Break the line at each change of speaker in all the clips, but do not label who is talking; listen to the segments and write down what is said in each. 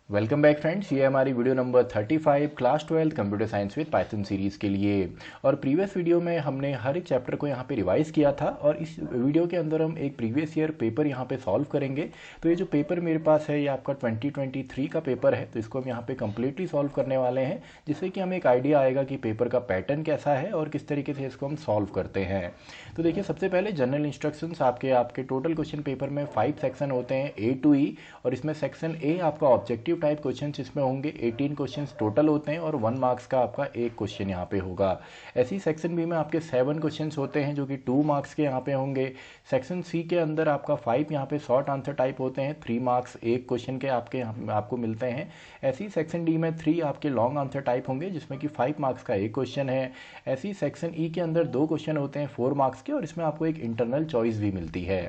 Welcome back friends, ये हमारी video number 35 class 12 computer science with Python series के लिए। और प्रीवियस वीडियो में हमने हर एक चैप्टर को यहाँ पे रिवाइज किया था और इस वीडियो के अंदर हम एक प्रीवियस ईयर पेपर यहाँ पे सॉल्व करेंगे। तो ये जो पेपर मेरे पास है ये आपका 2023 का पेपर है, तो इसको हम यहाँ पे कम्प्लीटली सॉल्व करने वाले हैं, जिससे कि हमें एक आइडिया आएगा कि पेपर का पैटर्न कैसा है और किस तरीके से इसको हम सॉल्व करते हैं। तो देखिए, सबसे पहले जनरल इंस्ट्रक्शंस आपके टोटल क्वेश्चन पेपर में 5 सेक्शन होते हैं A to E, और इसमें सेक्शन ए आपका ऑब्जेक्टिव टाइप क्वेश्चंस इसमें होंगे। 18 क्वेश्चंस टोटल होते हैं और 1 मार्क्स का आपका एक क्वेश्चन यहाँ पे होगा। ऐसी सेक्शन बी में आपके 7 क्वेश्चंस होते हैं जो कि 2 मार्क्स के यहाँ पे होंगे। सेक्शन सी के अंदर आपका 5 यहाँ पे शॉर्ट आंसर टाइप होते हैं, 3 मार्क्स एक क्वेश्चन के आपको मिलते हैं। ऐसी सेक्शन डी में 3 आपके लॉन्ग आंसर टाइप होंगे जिसमें कि 5 मार्क्स का एक क्वेश्चन है। ऐसी सेक्शन ई के अंदर 2 क्वेश्चन होते हैं 4 मार्क्स के, और इसमें आपको एक इंटरनल चॉइस भी मिलती है।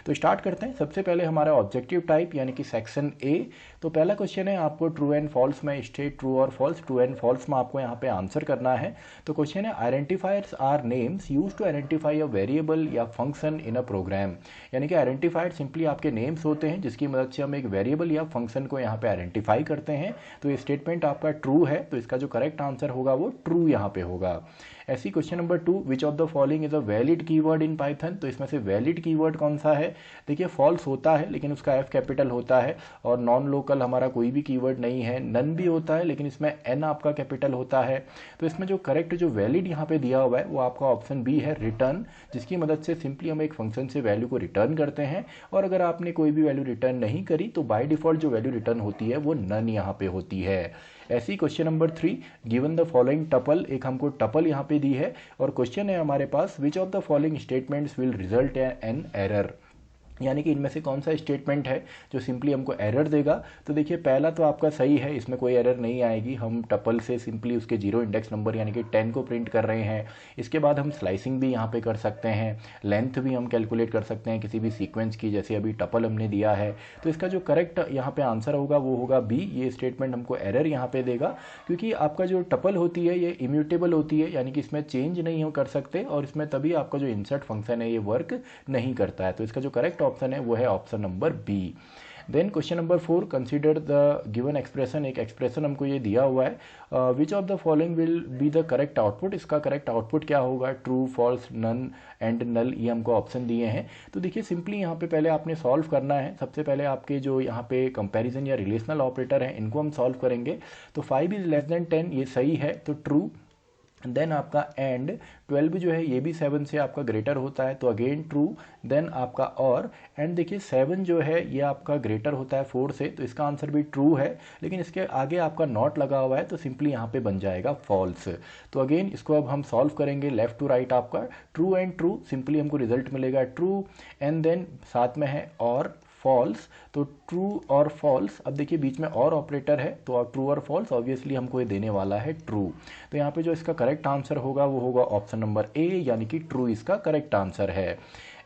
तो स्टार्ट करते हैं। सबसे पहले हमारा ऑब्जेक्टिव टाइप यानी कि सेक्शन ए। तो पहला क्वेश्चन है आपको ट्रू एंड फॉल्स में state true or false, true and false में आपको यहाँ पे आंसर करना है। तो क्वेश्चन है identifiers are names use to identify a variable या फंक्शन इन अ प्रोग्राम। यानी कि आइडेंटिफायर सिंपली आपके नेम्स होते हैं जिसकी मदद से हम एक वेरिएबल या फंक्शन को यहाँ पे आइडेंटिफाई करते हैं। तो ये स्टेटमेंट आपका ट्रू है, तो इसका जो करेक्ट आंसर होगा वो ट्रू यहाँ पे होगा। ऐसी question number 2, which of the following is a valid keyword in Python. तो इसमें से वैलिड कीवर्ड कौन सा है। देखिए, फॉल्स होता है लेकिन उसका एफ कैपिटल होता है, और नॉन लोकल हमारा कोई भी कीवर्ड नहीं है। नन भी होता है लेकिन इसमें एन आपका कैपिटल होता है। तो इसमें जो करेक्ट जो वैलिड यहाँ पे दिया हुआ है वो आपका ऑप्शन बी है, रिटर्न, जिसकी मदद से सिंपली हम एक फंक्शन से वैल्यू को रिटर्न करते हैं। और अगर आपने कोई भी वैल्यू रिटर्न नहीं करी तो बाय डिफॉल्ट जो वैल्यू रिटर्न होती है वो नन यहाँ पे होती है। ऐसी question number 3, given the following tuple, एक हमको टपल यहाँ पे दी है और क्वेश्चन है हमारे पास, which of the following statements will result an error. यानी कि इनमें से कौन सा स्टेटमेंट है जो सिंपली हमको एरर देगा। तो देखिए, पहला तो आपका सही है, इसमें कोई एरर नहीं आएगी। हम टपल से सिंपली उसके 0 इंडेक्स नंबर यानी कि 10 को प्रिंट कर रहे हैं। इसके बाद हम स्लाइसिंग भी यहाँ पे कर सकते हैं, लेंथ भी हम कैलकुलेट कर सकते हैं किसी भी सीक्वेंस की, जैसे अभी टपल हमने दिया है। तो इसका जो करेक्ट यहाँ पे आंसर होगा वो होगा बी। ये स्टेटमेंट हमको एरर यहाँ पे देगा, क्योंकि आपका जो टपल होती है ये इम्यूटेबल होती है, यानी कि इसमें चेंज नहीं हो कर सकते, और इसमें तभी आपका जो इंसर्ट फंक्शन है ये वर्क नहीं करता है। तो इसका जो करेक्ट ऑप्शन है वो है option number B. Then question number 4, consider the given expression, एक एक्सप्रेशन हमको ये दिया हुआ है। Which of the following will be the correct output. इसका करेक्ट आउटपुट क्या होगा, true, false, none and null, ये हमको ऑप्शन दिए हैं। तो देखिए, सिंपली यहाँ पे पहले आपने सॉल्व करना है। सबसे पहले आपके जो यहाँ पे कंपैरिजन या रिलेशनल ऑपरेटर है इनको हम सॉल्व करेंगे। तो 5 इज लेस देन 10, ये सही है, तो ट्रू। देन आपका एंड 12 जो है ये भी 7 से आपका ग्रेटर होता है, तो अगेन ट्रू। देन आपका और एंड देखिए 7 जो है ये आपका ग्रेटर होता है 4 से, तो इसका आंसर भी ट्रू है, लेकिन इसके आगे आपका नॉट लगा हुआ है तो सिंपली यहाँ पे बन जाएगा फॉल्स। तो अगेन इसको अब हम सॉल्व करेंगे लेफ्ट टू राइट, आपका ट्रू एंड ट्रू, सिंपली हमको रिजल्ट मिलेगा ट्रू। एंड देन साथ में है और फॉल्स, तो ट्रू और फॉल्स। अब देखिए बीच में और ऑपरेटर है, तो ट्रू और फॉल्स ऑब्वियसली हमको ये देने वाला है ट्रू। तो यहाँ पे जो इसका करेक्ट आंसर होगा वो होगा ऑप्शन नंबर ए, यानी कि ट्रू इसका करेक्ट आंसर है।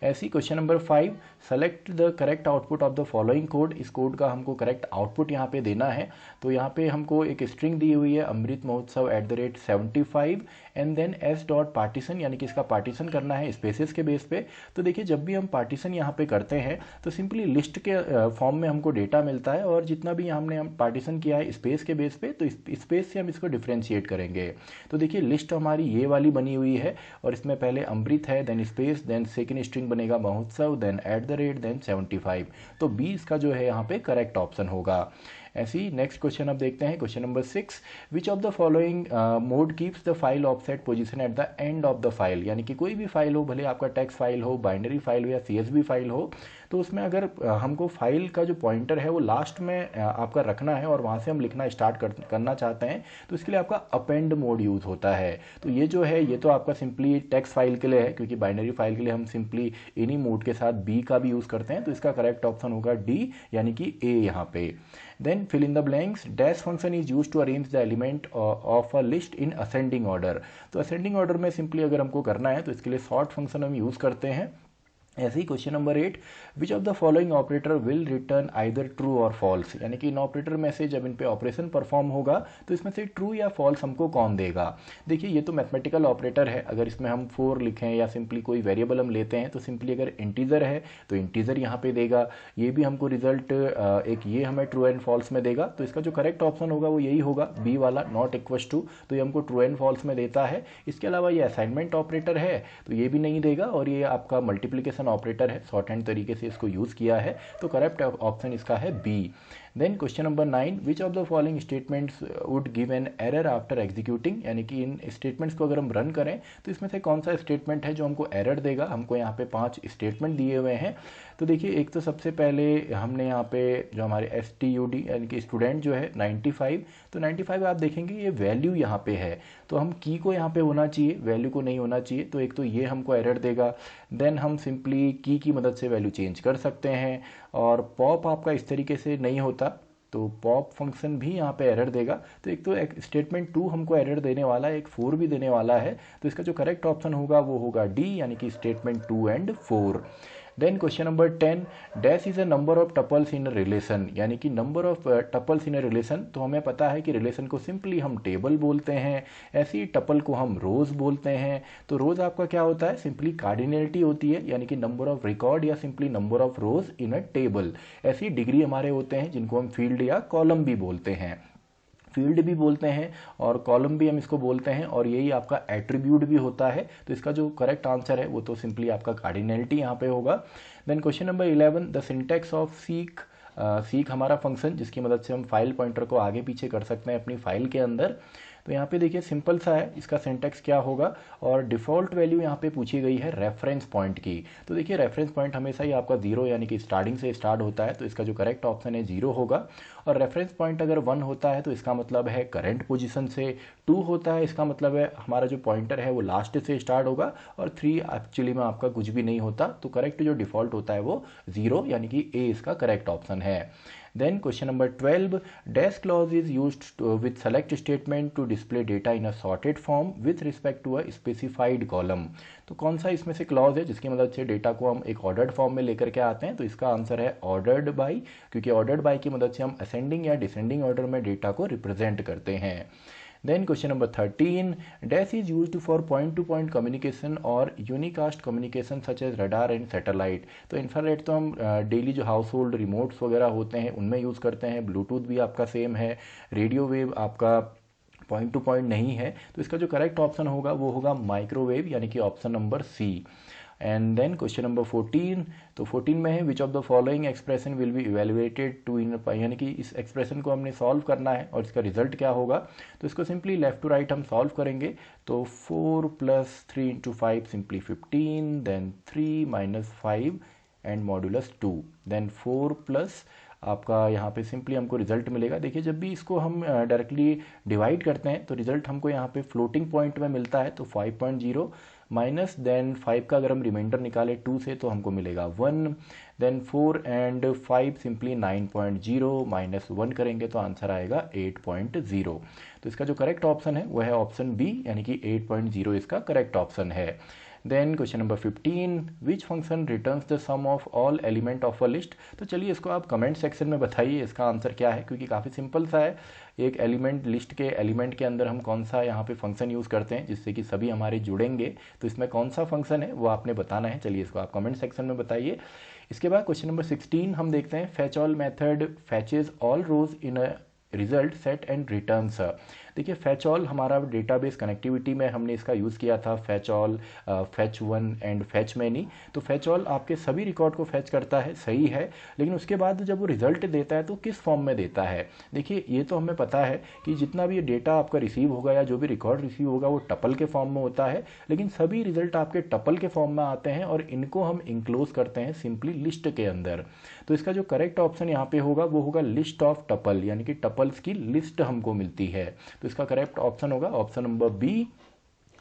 ऐसी question number 5, select the correct output of the following code. इस कोड का हमको करेक्ट आउटपुट यहाँ पे देना है। तो यहाँ पे हमको एक स्ट्रिंग दी हुई है, Amrit Mahotsav @75, and then S dot partition, यानी कि इसका पार्टीशन करना है स्पेसेस के बेस पे। तो देखिए, जब भी हम पार्टीशन यहाँ पे करते हैं तो सिंपली लिस्ट के फॉर्म में हमको डेटा मिलता है, और जितना भी हम पार्टीशन किया है स्पेस के बेस पे, तो स्पेस से हम इसको डिफ्रेंशिएट करेंगे। तो देखिए, लिस्ट हमारी ये वाली बनी हुई है, और इसमें पहले अमृत है, then space, then second string बनेगा महोत्सव, देन @ देन 75। तो बी इसका जो है यहाँ पे करेक्ट ऑप्शन होगा। ऐसी नेक्स्ट क्वेश्चन अब देखते हैं, question number 6, which of the following mode keeps the file offset position at the end of the file. यानी कि कोई भी फाइल हो, भले आपका टेक्स्ट फाइल हो, बाइनरी फाइल हो या CSV फाइल हो, तो उसमें अगर हमको फाइल का जो पॉइंटर है वो लास्ट में आपका रखना है और वहाँ से हम लिखना स्टार्ट करना चाहते हैं, तो इसके लिए आपका अपेंड मोड यूज़ होता है। तो ये जो है ये तो आपका सिंपली टेक्स्ट फाइल के लिए है, क्योंकि बाइनरी फाइल के लिए हम सिंपली इन्हीं मोड के साथ बी का भी यूज़ करते हैं। तो इसका करेक्ट ऑप्शन होगा डी, यानी कि ए यहाँ पे। Then fill in the blanks. Dash function is used to arrange the element of a list in ascending order. तो ascending order में सिंपली अगर हमको करना है तो इसके लिए sort फंक्शन हम यूज़ करते हैं। ऐसे ही question number 8, which of the following operator will return either true or false, यानी कि इन ऑपरेटर में से जब इन पे ऑपरेशन परफॉर्म होगा तो इसमें से ट्रू या फॉल्स हमको कौन देगा। देखिए ये तो मैथमेटिकल ऑपरेटर है, अगर इसमें हम 4 लिखें या सिंपली कोई वेरिएबल हम लेते हैं तो सिंपली अगर इंटीजर है तो इंटीजर यहाँ पे देगा। ये भी हमको रिजल्ट एक ये हमें ट्रू एंड फॉल्स में देगा, तो इसका जो करेक्ट ऑप्शन होगा वो यही होगा, बी वाला नॉट इक्वल टू, तो ये हमको ट्रू एंड फॉल्स में देता है। इसके अलावा ये असाइनमेंट ऑपरेटर है तो ये भी नहीं देगा, और ये आपका मल्टीप्लिकेशन ऑपरेटर है, शॉर्ट हैंड तरीके से इसको यूज़ किया है, तो करेक्ट ऑप्शन इसका है B. Then question number 9, which of the following statements would give an error after executing, यानी कि इन स्टेटमेंट्स को अगर हम रन करें तो इसमें से कौन सा स्टेटमेंट है जो हमको एरर देगा। हमको यहाँ पे 5 स्टेटमेंट दिए हुए हैं। तो देखिए एक तो सबसे पहले हमने यहाँ पे जो हमारे STUD यानी कि स्टूडेंट जो है 95, तो 95 आप देखेंगे ये वैल्यू यहाँ पे है, तो हम की को यहाँ पे होना चाहिए, वैल्यू को नहीं होना चाहिए, तो एक तो ये हमको एरर देगा। देन हम सिंपली की मदद से वैल्यू चेंज कर सकते हैं, और पॉप आपका इस तरीके से नहीं होता तो पॉप फंक्शन भी यहाँ पे एरर देगा। तो एक तो एक स्टेटमेंट 2 हमको एरर देने वाला है, एक 4 भी देने वाला है, तो इसका जो करेक्ट ऑप्शन होगा वो होगा डी, यानी कि statement 2 and 4। Then question number 10, dash is a number of tuples in relation, यानी कि number of tuples in relation, तो हमें पता है कि रिलेशन को सिंपली हम टेबल बोलते हैं, ऐसे ही टपल को हम रोज बोलते हैं। तो रोज आपका क्या होता है, सिंपली कार्डिनलिटी होती है, यानी कि नंबर ऑफ रिकॉर्ड या simply number of rose in a table. ऐसी डिग्री हमारे होते हैं जिनको हम फील्ड या कॉलम भी बोलते हैं, फील्ड भी बोलते हैं और कॉलम भी हम इसको बोलते हैं, और यही आपका एट्रीब्यूट भी होता है। तो इसका जो करेक्ट आंसर है वो तो सिंपली आपका कार्डिनलिटी यहाँ पे होगा। Then question number 11, the syntax of seek, seek हमारा फंक्शन जिसकी मदद से हम फाइल पॉइंटर को आगे पीछे कर सकते हैं अपनी फाइल के अंदर। तो यहाँ पे देखिए सिंपल सा है, इसका सिंटैक्स क्या होगा, और डिफ़ॉल्ट वैल्यू यहाँ पे पूछी गई है रेफरेंस पॉइंट की। तो देखिए रेफरेंस पॉइंट हमेशा ही आपका 0 यानी कि स्टार्टिंग से स्टार्ट होता है, तो इसका जो करेक्ट ऑप्शन है 0 होगा। और रेफरेंस पॉइंट अगर 1 होता है तो इसका मतलब है करंट पोजीशन से, 2 होता है इसका मतलब है हमारा जो पॉइंटर है वो लास्ट से स्टार्ट होगा, और 3 एक्चुअली में आपका कुछ भी नहीं होता। तो करेक्ट जो डिफ़ॉल्ट होता है वो 0, यानी कि ए इसका करेक्ट ऑप्शन है। Then question number 12, dash clause is used with select statement to display data in a sorted form with respect to a specified column। तो कौन सा इसमें से क्लॉज है जिसकी मदद से डेटा को हम एक ऑर्डर्ड फॉर्म में लेकर के आते हैं, तो इसका आंसर है ऑर्डर्ड बाई, क्योंकि ऑर्डर्ड बाई की मदद से हम असेंडिंग या डिसेंडिंग ऑर्डर में डेटा को रिप्रेजेंट करते हैं। Then question number 13, dash is used for point to point communication और unicast communication such as radar and satellite। तो इंफ्रारेड तो हम डेली जो हाउस होल्ड रिमोट्स वगैरह होते हैं उनमें यूज़ करते हैं, ब्लूटूथ भी आपका सेम है, रेडियो वेव आपका पॉइंट टू पॉइंट नहीं है, तो इसका जो करेक्ट ऑप्शन होगा वो होगा माइक्रोवेव, यानी कि option number C. And then question number 14, तो 14 में है which of the following expression will be evaluated to in, यानी कि इस एक्सप्रेशन को हमने सॉल्व करना है और इसका रिजल्ट क्या होगा। तो इसको सिंपली लेफ्ट टू राइट हम सॉल्व करेंगे, तो 4 + 3 × 5 simply 15, then 3 - 5 and modulus 2, then 4 plus आपका यहाँ पे सिंपली हमको रिजल्ट मिलेगा। देखिए जब भी इसको हम डायरेक्टली डिवाइड करते हैं तो रिजल्ट हमको यहाँ पे फ्लोटिंग पॉइंट में मिलता है, तो 5.0 माइनस देन 5 का अगर हम रिमाइंडर निकालें 2 से तो हमको मिलेगा 1, देन 4 एंड 5 सिंपली 9.0 माइनस 1 करेंगे तो आंसर आएगा 8.0। तो इसका जो करेक्ट ऑप्शन है वो है ऑप्शन बी, यानी कि 8.0 इसका करेक्ट ऑप्शन है। Then question number 15, which function returns the sum of all element of a list. तो चलिए इसको आप कमेंट सेक्शन में बताइए इसका आंसर क्या है, क्योंकि काफ़ी सिंपल सा है। एक एलिमेंट लिस्ट के एलिमेंट के अंदर हम कौन सा यहाँ पे फंक्शन यूज़ करते हैं जिससे कि सभी हमारे जुड़ेंगे, तो इसमें कौन सा फंक्शन है वो आपने बताना है। चलिए इसको आप कमेंट सेक्शन में बताइए। इसके बाद क्वेश्चन नंबर 16 हम देखते हैं, fetch all method fetches all rows in a result set and returns. देखिए फैच ऑल हमारा डेटाबेस कनेक्टिविटी में हमने इसका यूज़ किया था, fetch all, fetch one and fetch many. तो फैच ऑल आपके सभी रिकॉर्ड को फैच करता है, सही है, लेकिन उसके बाद जब वो रिजल्ट देता है तो किस फॉर्म में देता है। देखिए ये तो हमें पता है कि जितना भी डेटा आपका रिसीव होगा या जो भी रिकॉर्ड रिसीव होगा वो टपल के फॉर्म में होता है, लेकिन सभी रिजल्ट आपके टपल के फॉर्म में आते हैं और इनको हम इंक्लोज करते हैं सिंपली लिस्ट के अंदर। तो इसका जो करेक्ट ऑप्शन यहाँ पे होगा वो होगा लिस्ट ऑफ टपल, यानी कि टपल्स की लिस्ट हमको मिलती है। तो इसका करेक्ट ऑप्शन होगा option number B,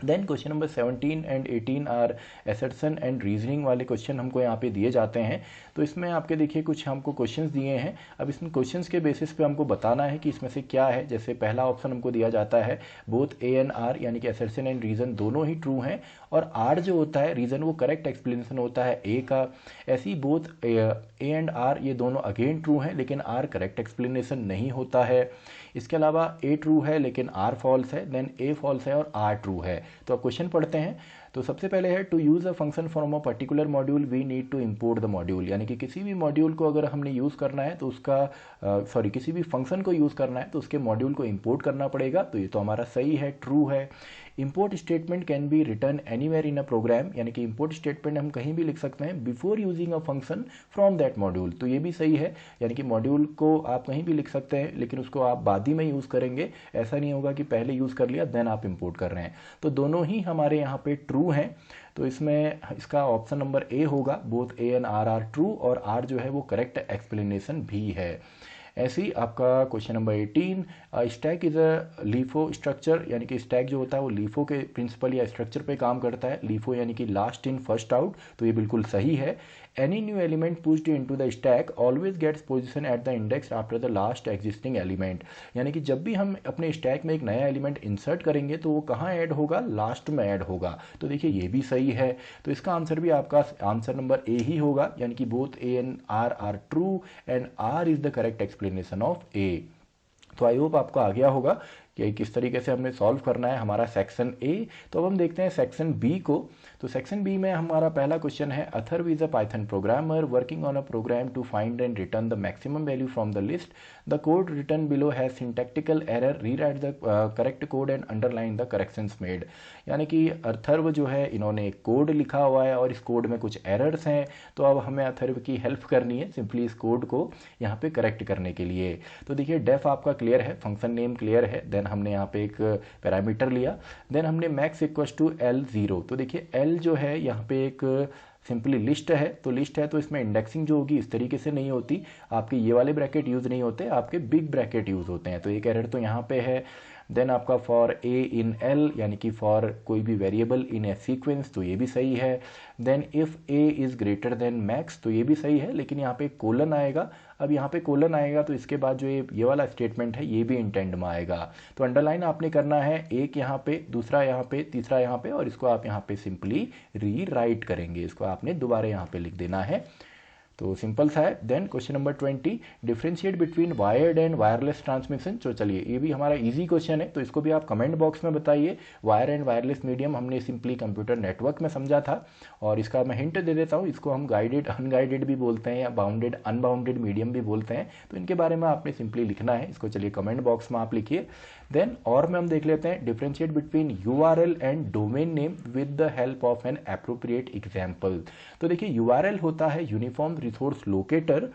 then question number 17 and 18 are assertion and reasoning वाले क्वेश्चन हमको यहाँ पे दिए जाते हैं। तो इसमें आपके देखिए कुछ हमको क्वेश्चंस दिए हैं। अब इसमें क्वेश्चंस के बेसिस पे हमको बताना है कि इसमें से क्या है। जैसे पहला ऑप्शन हमको दिया जाता है बोथ ए एंड आर, यानी कि एसर्शन एंड रीजन दोनों ही ट्रू हैं, और आर जो होता है रीजन वो करेक्ट एक्सप्लेनेशन होता है ए का। ऐसी बोथ ए एंड आर ये दोनों अगेन ट्रू हैं, लेकिन आर करेक्ट एक्सप्लेनेशन नहीं होता है। इसके अलावा ए ट्रू है लेकिन आर फॉल्स है, देन ए फॉल्स है और आर ट्रू है। तो अब क्वेश्चन पढ़ते हैं। तो सबसे पहले है to use a function from a particular module we need to import the module, यानी कि किसी भी मॉड्यूल को अगर हमने यूज़ करना है तो उसका किसी भी फंक्शन को यूज़ करना है तो उसके मॉड्यूल को इंपोर्ट करना पड़ेगा। तो ये तो हमारा सही है, ट्रू है। Import statement can be return anywhere in a program, यानी कि इंपोर्ट स्टेटमेंट हम कहीं भी लिख सकते हैं before using a function from that module. तो ये भी सही है, यानी कि मॉड्यूल को आप कहीं भी लिख सकते हैं लेकिन उसको आप बाद ही में यूज़ करेंगे। ऐसा नहीं होगा कि पहले यूज़ कर लिया देन आप इंपोर्ट कर रहे हैं। तो दोनों ही हमारे यहाँ पे ट्रू हैं। तो इसमें इसका ऑप्शन नंबर ए होगा, both A and R are true, और आर जो है वो करेक्ट एक्सप्लेनेशन भी है। ऐसे ही आपका question number 18, stack is a LIFO structure, यानी कि स्टैक जो होता है वो लीफो के प्रिंसिपल या स्ट्रक्चर पे काम करता है। लीफो यानी कि लास्ट इन फर्स्ट आउट, तो ये बिल्कुल सही है। Any new element pushed into the stack always gets position at the index after the last existing element, यानी कि जब भी हम अपने स्टैक में एक नया एलिमेंट इंसर्ट करेंगे तो वो कहाँ ऐड होगा, लास्ट में ऐड होगा। तो देखिए ये भी सही है। तो इसका आंसर भी आपका आंसर नंबर ए ही होगा, यानी कि both A and R are true and R is the correct explanation of A. तो आई होप आपको आ गया होगा कि किस तरीके से हमने सॉल्व करना है हमारा सेक्शन ए। तो अब हम देखते हैं सेक्शन बी को। तो सेक्शन बी में हमारा पहला क्वेश्चन है Atharv is a Python programmer working on a program to find and return the maximum value from the list. The code return below has syntactical error, rewrite the correct code and underline the corrections made, यानी कि अथर्व जो है इन्होंने एक code लिखा हुआ है और इस कोड में कुछ एरर्स हैं। तो अब हमें अथर्व की हेल्प करनी है सिंपली इस कोड को यहाँ पे करेक्ट करने के लिए। तो देखिए डेफ आपका क्लियर है, फंक्शन नेम क्लियर है, देन हमने यहाँ पे एक पैरामीटर लिया, देन हमने मैक्स इक्वल्स टू L0। तो देखिए L जो है यहाँ पे एक सिंपली लिस्ट है, तो लिस्ट है तो इसमें इंडेक्सिंग जो होगी इस तरीके से नहीं होती, आपके ये वाले ब्रैकेट यूज़ नहीं होते, आपके बिग ब्रैकेट यूज़ होते हैं। तो एक एरर तो यहाँ पे है। देन आपका फॉर ए इन एल, यानी कि फॉर कोई भी वेरिएबल इन ए सीक्वेंस, तो ये भी सही है। Then if A is greater than max, तो ये भी सही है, लेकिन यहाँ पे कोलन आएगा। अब यहाँ पे कोलन आएगा तो इसके बाद जो ये वाला स्टेटमेंट है ये भी इंटेंड में आएगा। तो अंडरलाइन आपने करना है, एक यहाँ पे, दूसरा यहाँ पे, तीसरा यहाँ पे, और इसको आप यहाँ पे सिंपली रीराइट करेंगे, इसको आपने दोबारा यहाँ पे लिख देना है। तो सिंपल सा है। Then question number 20, differentiate between wired and wireless transmission. तो चलिए ये भी हमारा इजी क्वेश्चन है, तो इसको भी आप कमेंट बॉक्स में बताइए। वायर एंड वायरलेस मीडियम हमने सिंपली कंप्यूटर नेटवर्क में समझा था, और इसका मैं हिंट दे देता हूँ, इसको हम गाइडेड अनगाइडेड भी बोलते हैं या बाउंडेड अनबाउंडेड मीडियम भी बोलते हैं। तो इनके बारे में आपने सिंपली लिखना है, इसको चलिए कमेंट बॉक्स में आप लिखिए। देन और में हम देख लेते हैं differentiate between URL and domain name with the help of N appropriate example. तो देखिए URL होता है यूनिफॉर्म रिसोर्स लोकेटर,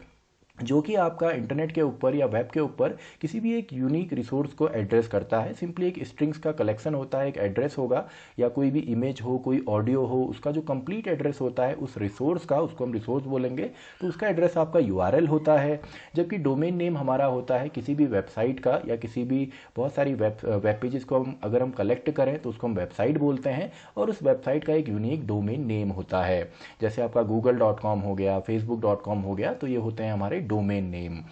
जो कि आपका इंटरनेट के ऊपर या वेब के ऊपर किसी भी एक यूनिक रिसोर्स को एड्रेस करता है। सिंपली एक स्ट्रिंग्स का कलेक्शन होता है, एक एड्रेस होगा, या कोई भी इमेज हो, कोई ऑडियो हो, उसका जो कंप्लीट एड्रेस होता है उस रिसोर्स का, उसको हम रिसोर्स बोलेंगे, तो उसका एड्रेस आपका URL होता है। जबकि डोमेन नेम हमारा होता है किसी भी वेबसाइट का, या किसी भी बहुत सारी वेब पेजेस को अगर हम कलेक्ट करें तो उसको हम वेबसाइट बोलते हैं, और उस वेबसाइट का एक यूनिक डोमेन नेम होता है। जैसे आपका google.com हो गया, facebook.com हो गया, तो ये होते हैं हमारे domain name.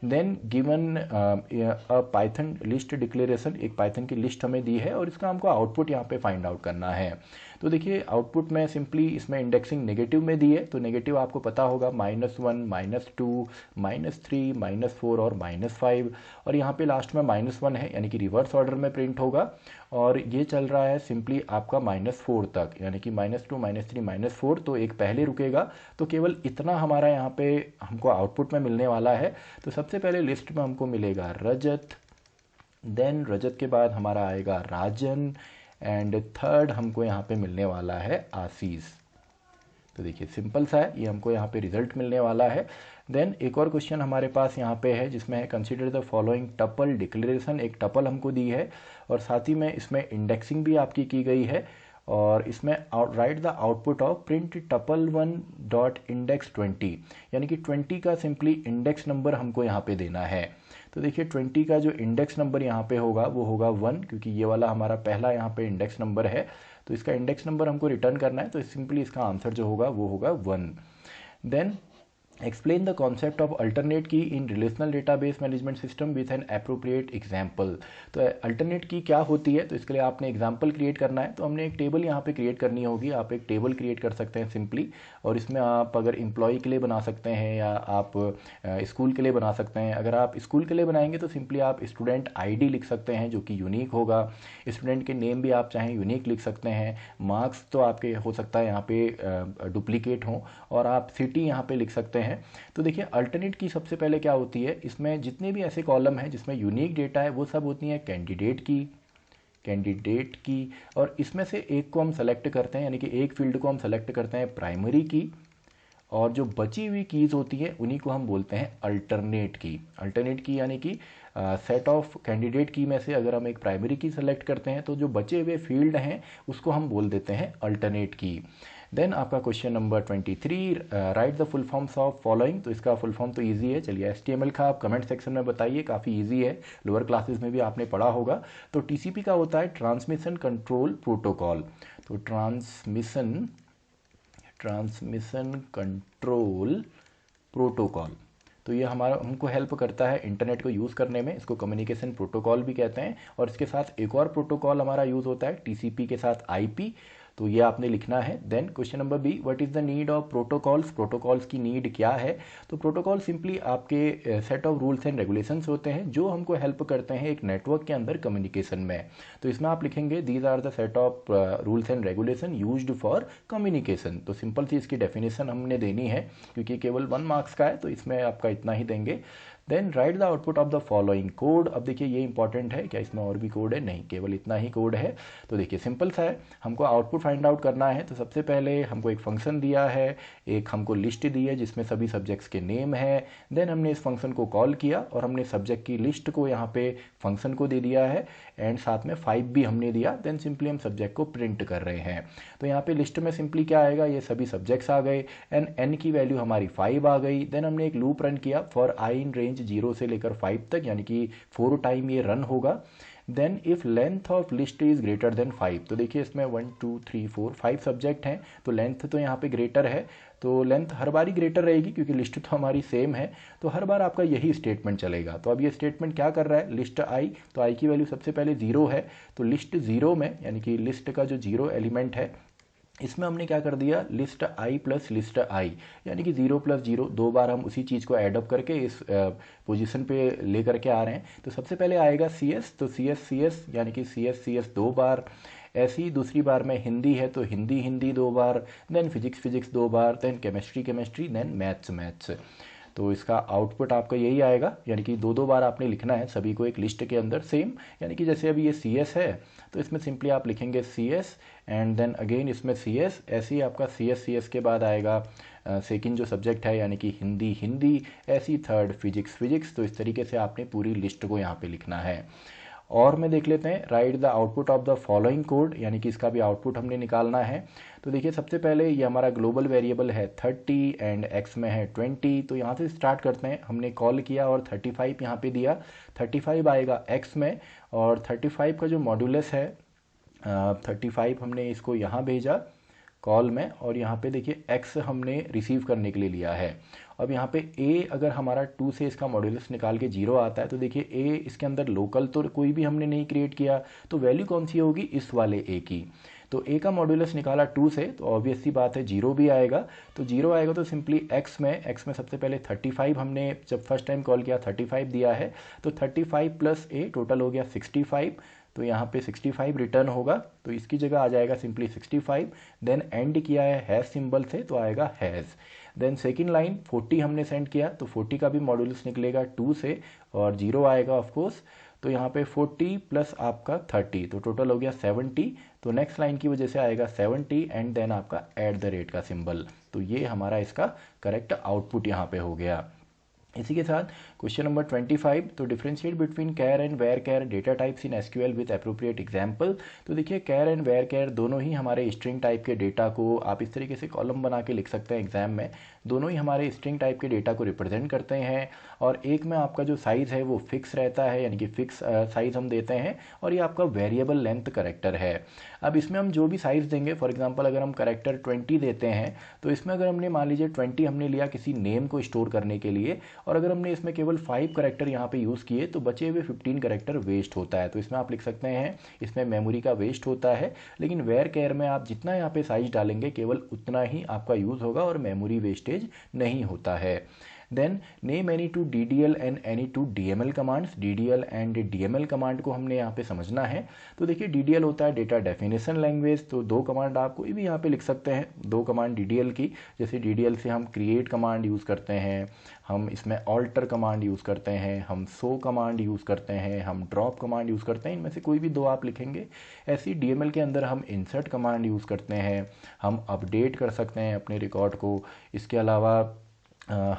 Then given a Python list declaration, एक पाइथन की लिस्ट हमें दी है और इसका हमको आउटपुट यहाँ पे फाइंड आउट करना है। तो देखिए आउटपुट में सिंपली इसमें इंडेक्सिंग नेगेटिव में दी है, तो नेगेटिव आपको पता होगा -1, -2, -3, -4 और -5, और यहाँ पे लास्ट में -1 है, यानी कि रिवर्स ऑर्डर में प्रिंट होगा, और ये चल रहा है सिंपली आपका -4 तक, यानी कि -2, -3, -4, तो एक पहले रुकेगा। तो केवल इतना हमारा यहाँ पे हमको आउटपुट में मिलने वाला है। तो सबसे पहले लिस्ट में हमको मिलेगा रजत, देन रजत के बाद हमारा आएगा राजन, एंड थर्ड हमको यहाँ पे मिलने वाला है आशीष। तो देखिए सिंपल सा है, ये हमको यहाँ पे रिजल्ट मिलने वाला है। देन एक और क्वेश्चन हमारे पास यहाँ पे है जिसमें है consider the following tuple declaration, एक टपल हमको दी है, और साथ ही में इसमें इंडेक्सिंग भी आपकी की गई है, और इसमें right the output of print tuple 1 dot index 20, यानी कि 20 का सिंपली इंडेक्स नंबर हमको यहाँ पे देना है। तो देखिए 20 का जो इंडेक्स नंबर यहाँ पे होगा वो होगा 1, क्योंकि ये वाला हमारा पहला यहाँ पे इंडेक्स नंबर है, तो इसका इंडेक्स नंबर हमको रिटर्न करना है, तो सिंपली इसका आंसर जो होगा वो होगा 1। Then explain the concept of alternate key in relational database management system with an appropriate example. तो अल्टरनेट की क्या होती है, तो इसके लिए आपने एग्जाम्पल क्रिएट करना है। तो हमने एक टेबल यहाँ पे क्रिएट करनी होगी। आप एक टेबल क्रिएट कर सकते हैं सिंपली, और इसमें आप अगर एम्प्लॉय के लिए बना सकते हैं या आप स्कूल के लिए बना सकते हैं। अगर आप स्कूल के लिए बनाएंगे तो सिंपली आप स्टूडेंट आईडी लिख सकते हैं जो कि यूनिक होगा। स्टूडेंट के नेम भी आप चाहें यूनिक लिख सकते हैं। मार्क्स तो आपके हो सकता है यहाँ पे डुप्लीकेट हों, और आप सिटी यहाँ पे लिख सकते हैं। तो देखिए अल्टरनेट की सबसे पहले क्या होती है, इसमें जितने भी ऐसे कॉलम हैं जिसमें यूनिक डेटा है वो सब होती हैं कैंडिडेट की, और इसमें से एक को हम सेलेक्ट करते हैं, यानी कि एक फील्ड को हम सेलेक्ट करते हैं प्राइमरी की, और जो बची हुई कीज़ होती हैं उन्हीं को हम बोलते हैं अल्टरनेट की यानी कि सेट ऑफ कैंडिडेट की में से अगर हम एक प्राइमरी की सेलेक्ट करते हैं तो जो बचे हुए फील्ड हैं उसको हम बोल देते हैं अल्टरनेट की। देन आपका question number 23, right the full forms of following. तो इसका फुल फॉर्म तो इजी है, चलिए HTML का आप कमेंट सेक्शन में बताइए, काफ़ी इजी है, लोअर क्लासेस में भी आपने पढ़ा होगा। तो TCP का होता है ट्रांसमिशन कंट्रोल प्रोटोकॉल। तो ट्रांसमिशन कंट्रोल प्रोटोकॉल, तो ये हमारा हमको हेल्प करता है इंटरनेट को यूज़ करने में। इसको कम्युनिकेशन प्रोटोकॉल भी कहते हैं। और इसके साथ एक और प्रोटोकॉल हमारा यूज़ होता है TCP के साथ IP, तो ये आपने लिखना है। Then question number B, what is the need of protocols की नीड क्या है। तो प्रोटोकॉल सिंपली आपके set of rules and regulations होते हैं जो हमको हेल्प करते हैं एक नेटवर्क के अंदर कम्युनिकेशन में। तो इसमें आप लिखेंगे these are the set of rules and regulation used for communication. तो सिंपल सी इसकी डेफिनेशन हमने देनी है, क्योंकि केवल 1 मार्क्स का है तो इसमें आपका इतना ही देंगे। Then write the output of the following code. अब देखिए ये इंपॉर्टेंट है, क्या इसमें और भी कोड है, नहीं, केवल इतना ही कोड है। तो देखिए सिंपल सा है, हमको आउटपुट फाइंड आउट करना है। तो सबसे पहले हमको एक फंक्शन दिया है, एक हमको लिस्ट दी है जिसमें सभी सब्जेक्ट्स के नेम है। देन हमने इस फंक्शन को कॉल किया और हमने सब्जेक्ट की लिस्ट को यहाँ पे फंक्शन को दे दिया है, एंड साथ में 5 भी हमने दिया। देन सिंपली हम सब्जेक्ट को प्रिंट कर रहे हैं। तो यहाँ पे लिस्ट में सिंपली क्या आएगा, ये सभी सब्जेक्ट्स आ गए, एंड n की वैल्यू हमारी 5 आ गई। देन हमने एक लूप रन किया फॉर i इन रेंज 0 से लेकर 5 तक, यानी कि 4 टाइम ये रन होगा। Then if length of list is greater than 5, तो देखिए इसमें 1 2 3 4 5 सब्जेक्ट हैं, तो लेंथ तो यहाँ पे ग्रेटर है, तो लेंथ हर बार ही ग्रेटर रहेगी क्योंकि लिस्ट तो हमारी सेम है, तो हर बार आपका यही स्टेटमेंट चलेगा। तो अब ये स्टेटमेंट क्या कर रहा है, लिस्ट i, तो i की वैल्यू सबसे पहले 0 है, तो लिस्ट 0 में यानी कि लिस्ट का जो 0 एलिमेंट है इसमें हमने क्या कर दिया, list i plus list i, यानी कि 0 प्लस 0 2 बार हम उसी चीज़ को एडअप करके इस पोजीशन पे ले करके आ रहे हैं। तो सबसे पहले आएगा CS, तो CS यानी कि CS 2 बार। ऐसी दूसरी बार में हिंदी है तो हिंदी 2 बार। देन फिजिक्स 2 बार। Then chemistry, then maths. तो इसका आउटपुट आपका यही आएगा, यानी कि 2 बार आपने लिखना है सभी को एक लिस्ट के अंदर सेम, यानी कि जैसे अभी ये CS है तो इसमें सिंपली आप लिखेंगे CS, एंड देन अगेन इसमें CS। ऐसे ही आपका CS के बाद आएगा सेकंड जो सब्जेक्ट है यानी कि हिंदी, ऐसी थर्ड फिजिक्स। तो इस तरीके से आपने पूरी लिस्ट को यहाँ पे लिखना है। और में देख लेते हैं, write the output of the following code, यानी कि इसका भी आउटपुट हमने निकालना है। तो देखिए सबसे पहले ये हमारा ग्लोबल वेरिएबल है 30 एंड x में है 20, तो यहाँ से स्टार्ट करते हैं। हमने कॉल किया और 35 यहाँ पे दिया, 35 आएगा x में, और 35 का जो मॉड्यूलस है 35 हमने इसको यहाँ भेजा कॉल में, और यहाँ पे देखिए x हमने रिसीव करने के लिए लिया है। अब यहाँ पे a अगर हमारा 2 से इसका मॉड्यूलस निकाल के 0 आता है, तो देखिए a इसके अंदर लोकल तो कोई भी हमने नहीं क्रिएट किया, तो वैल्यू कौन सी होगी, इस वाले a की। तो a का मॉड्यूलस निकाला 2 से, तो ऑब्वियस सी बात है 0 भी आएगा। तो 0 आएगा तो सिंपली x में सबसे पहले 35 हमने जब फर्स्ट टाइम कॉल किया 35 दिया है, तो 35 प्लस a टोटल हो गया 65। तो यहाँ पे 65 रिटर्न होगा, तो इसकी जगह आ जाएगा सिंपली 65। देन एंड किया है हैश सिंबल से, तो आएगा हैज़। देन सेकंड लाइन 40 हमने सेंड किया, तो 40 का भी मॉड्यूलस निकलेगा 2 से, और 0 आएगा ऑफ कोर्स। तो यहाँ पे 40 प्लस आपका 30, तो टोटल हो गया 70। तो नेक्स्ट लाइन की वजह से आएगा 70, एंड देन आपका @ का सिंबल। तो ये हमारा इसका करेक्ट आउटपुट यहाँ पे हो गया। इसी के साथ क्वेश्चन नंबर 25, तो differentiate between char and varchar data types in SQL with appropriate example. तो देखिए कैर एंड वेयर कैर दोनों ही हमारे स्ट्रिंग टाइप के डेटा को आप इस तरीके से कॉलम बना के लिख सकते हैं एग्जाम में। दोनों ही हमारे स्ट्रिंग टाइप के डेटा को रिप्रेजेंट करते हैं, और एक में आपका जो साइज़ है वो फिक्स रहता है, यानी कि फिक्स साइज़ हम देते हैं, और ये आपका वेरिएबल लेंथ करेक्टर है। अब इसमें हम जो भी साइज़ देंगे, फॉर एग्जांपल अगर हम करेक्टर 20 देते हैं, तो इसमें अगर हमने मान लीजिए 20 हमने लिया किसी नेम को स्टोर करने के लिए, और अगर हमने इसमें केवल 5 करेक्टर यहाँ पे यूज़ किए तो बचे हुए 15 करेक्टर वेस्ट होता है। तो इसमें आप लिख सकते हैं इसमें मेमोरी का वेस्ट होता है, लेकिन वेयर केयर में आप जितना यहाँ पे साइज डालेंगे केवल उतना ही आपका यूज़ होगा और मेमोरी वेस्टेज नहीं होता है। Then name any two DDL and any two DML commands. DDL and DML command को हमने यहाँ पे समझना है। तो देखिए DDL होता है डेटा डेफिनेशन लैंग्वेज, तो दो कमांड आप कोई भी यहाँ पे लिख सकते हैं, दो कमांड DDL की। जैसे DDL से हम क्रिएट कमांड यूज़ करते हैं, हम इसमें ऑल्टर कमांड यूज़ करते हैं, हम शो कमांड यूज़ करते हैं, हम ड्रॉप कमांड यूज़ करते हैं, इनमें से कोई भी दो आप लिखेंगे। ऐसी DML के अंदर हम इंसर्ट कमांड यूज़ करते हैं, हम अपडेट कर सकते हैं अपने रिकॉर्ड को। इसके अलावा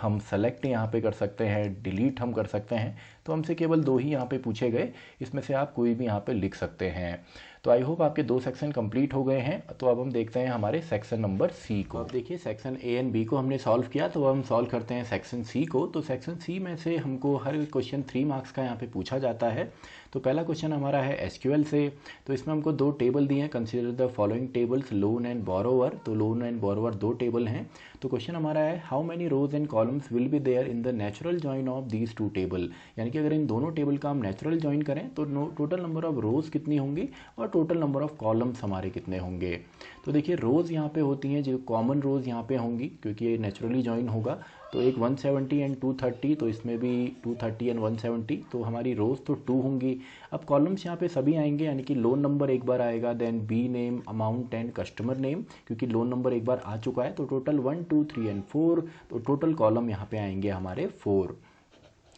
हम सेलेक्ट यहाँ पे कर सकते हैं, डिलीट हम कर सकते हैं। तो हमसे केवल दो ही यहाँ पे पूछे गए, इसमें से आप कोई भी यहाँ पे लिख सकते हैं। तो आई होप आपके दो सेक्शन कंप्लीट हो गए हैं। तो अब हम देखते हैं हमारे सेक्शन नंबर सी को। अब देखिए सेक्शन ए एंड बी को हमने सॉल्व किया, तो अब हम सॉल्व करते हैं सेक्शन सी को। तो सेक्शन सी में से हमको हर क्वेश्चन 3 मार्क्स का यहाँ पे पूछा जाता है। तो पहला क्वेश्चन हमारा है SQL से। तो इसमें हमको दो टेबल दिए हैं, consider the following tables loan and borrower. तो लोन एंड बोरोवर दो टेबल हैं। तो क्वेश्चन हमारा है how many rows and columns will be there in the natural join of these two table. यानी कि अगर इन दोनों टेबल का हम नेचुरल जॉइन करें तो टोटल नंबर ऑफ रोज कितनी होंगी और टोटल नंबर ऑफ कॉलम्स हमारे कितने होंगे। तो देखिए रोज़ यहाँ पे होती हैं, जो कॉमन रोज़ यहाँ पे होंगी क्योंकि ये नेचुरली जॉइन होगा। तो एक 170 एंड 230, तो इसमें भी 230 एंड 170, तो हमारी रोज़ तो 2 होंगी। अब कॉलम्स यहाँ पे सभी आएंगे, यानी कि लोन नंबर एक बार आएगा, then B name, amount and customer name, क्योंकि लोन नंबर एक बार आ चुका है। तो टोटल 1 2 3 एंड 4, तो टोटल कॉलम यहाँ पे आएंगे हमारे 4।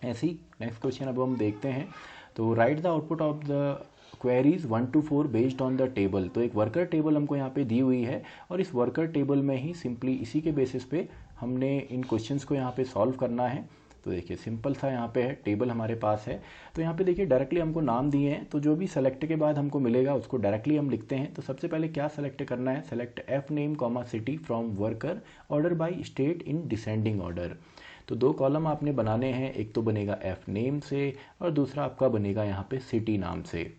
ऐसे ही नेक्स्ट क्वेश्चन अब हम देखते हैं। तो write the output of the queries 1 to 4 based on the table. तो एक वर्कर टेबल हमको यहाँ पे दी हुई है, और इस वर्कर टेबल में ही सिंपली इसी के बेसिस पे हमने इन क्वेश्चंस को यहाँ पे सॉल्व करना है। तो देखिए सिंपल सा यहाँ पे है, टेबल हमारे पास है। तो यहाँ पे देखिए डायरेक्टली हमको नाम दिए हैं, तो जो भी सेलेक्ट के बाद हमको मिलेगा उसको डायरेक्टली हम लिखते हैं। तो सबसे पहले क्या सेलेक्ट करना है, select F name comma city from worker order by state in descending order. तो दो कॉलम आपने बनाने हैं, एक तो बनेगा F नेम से और दूसरा आपका बनेगा यहाँ पे सिटी नाम से।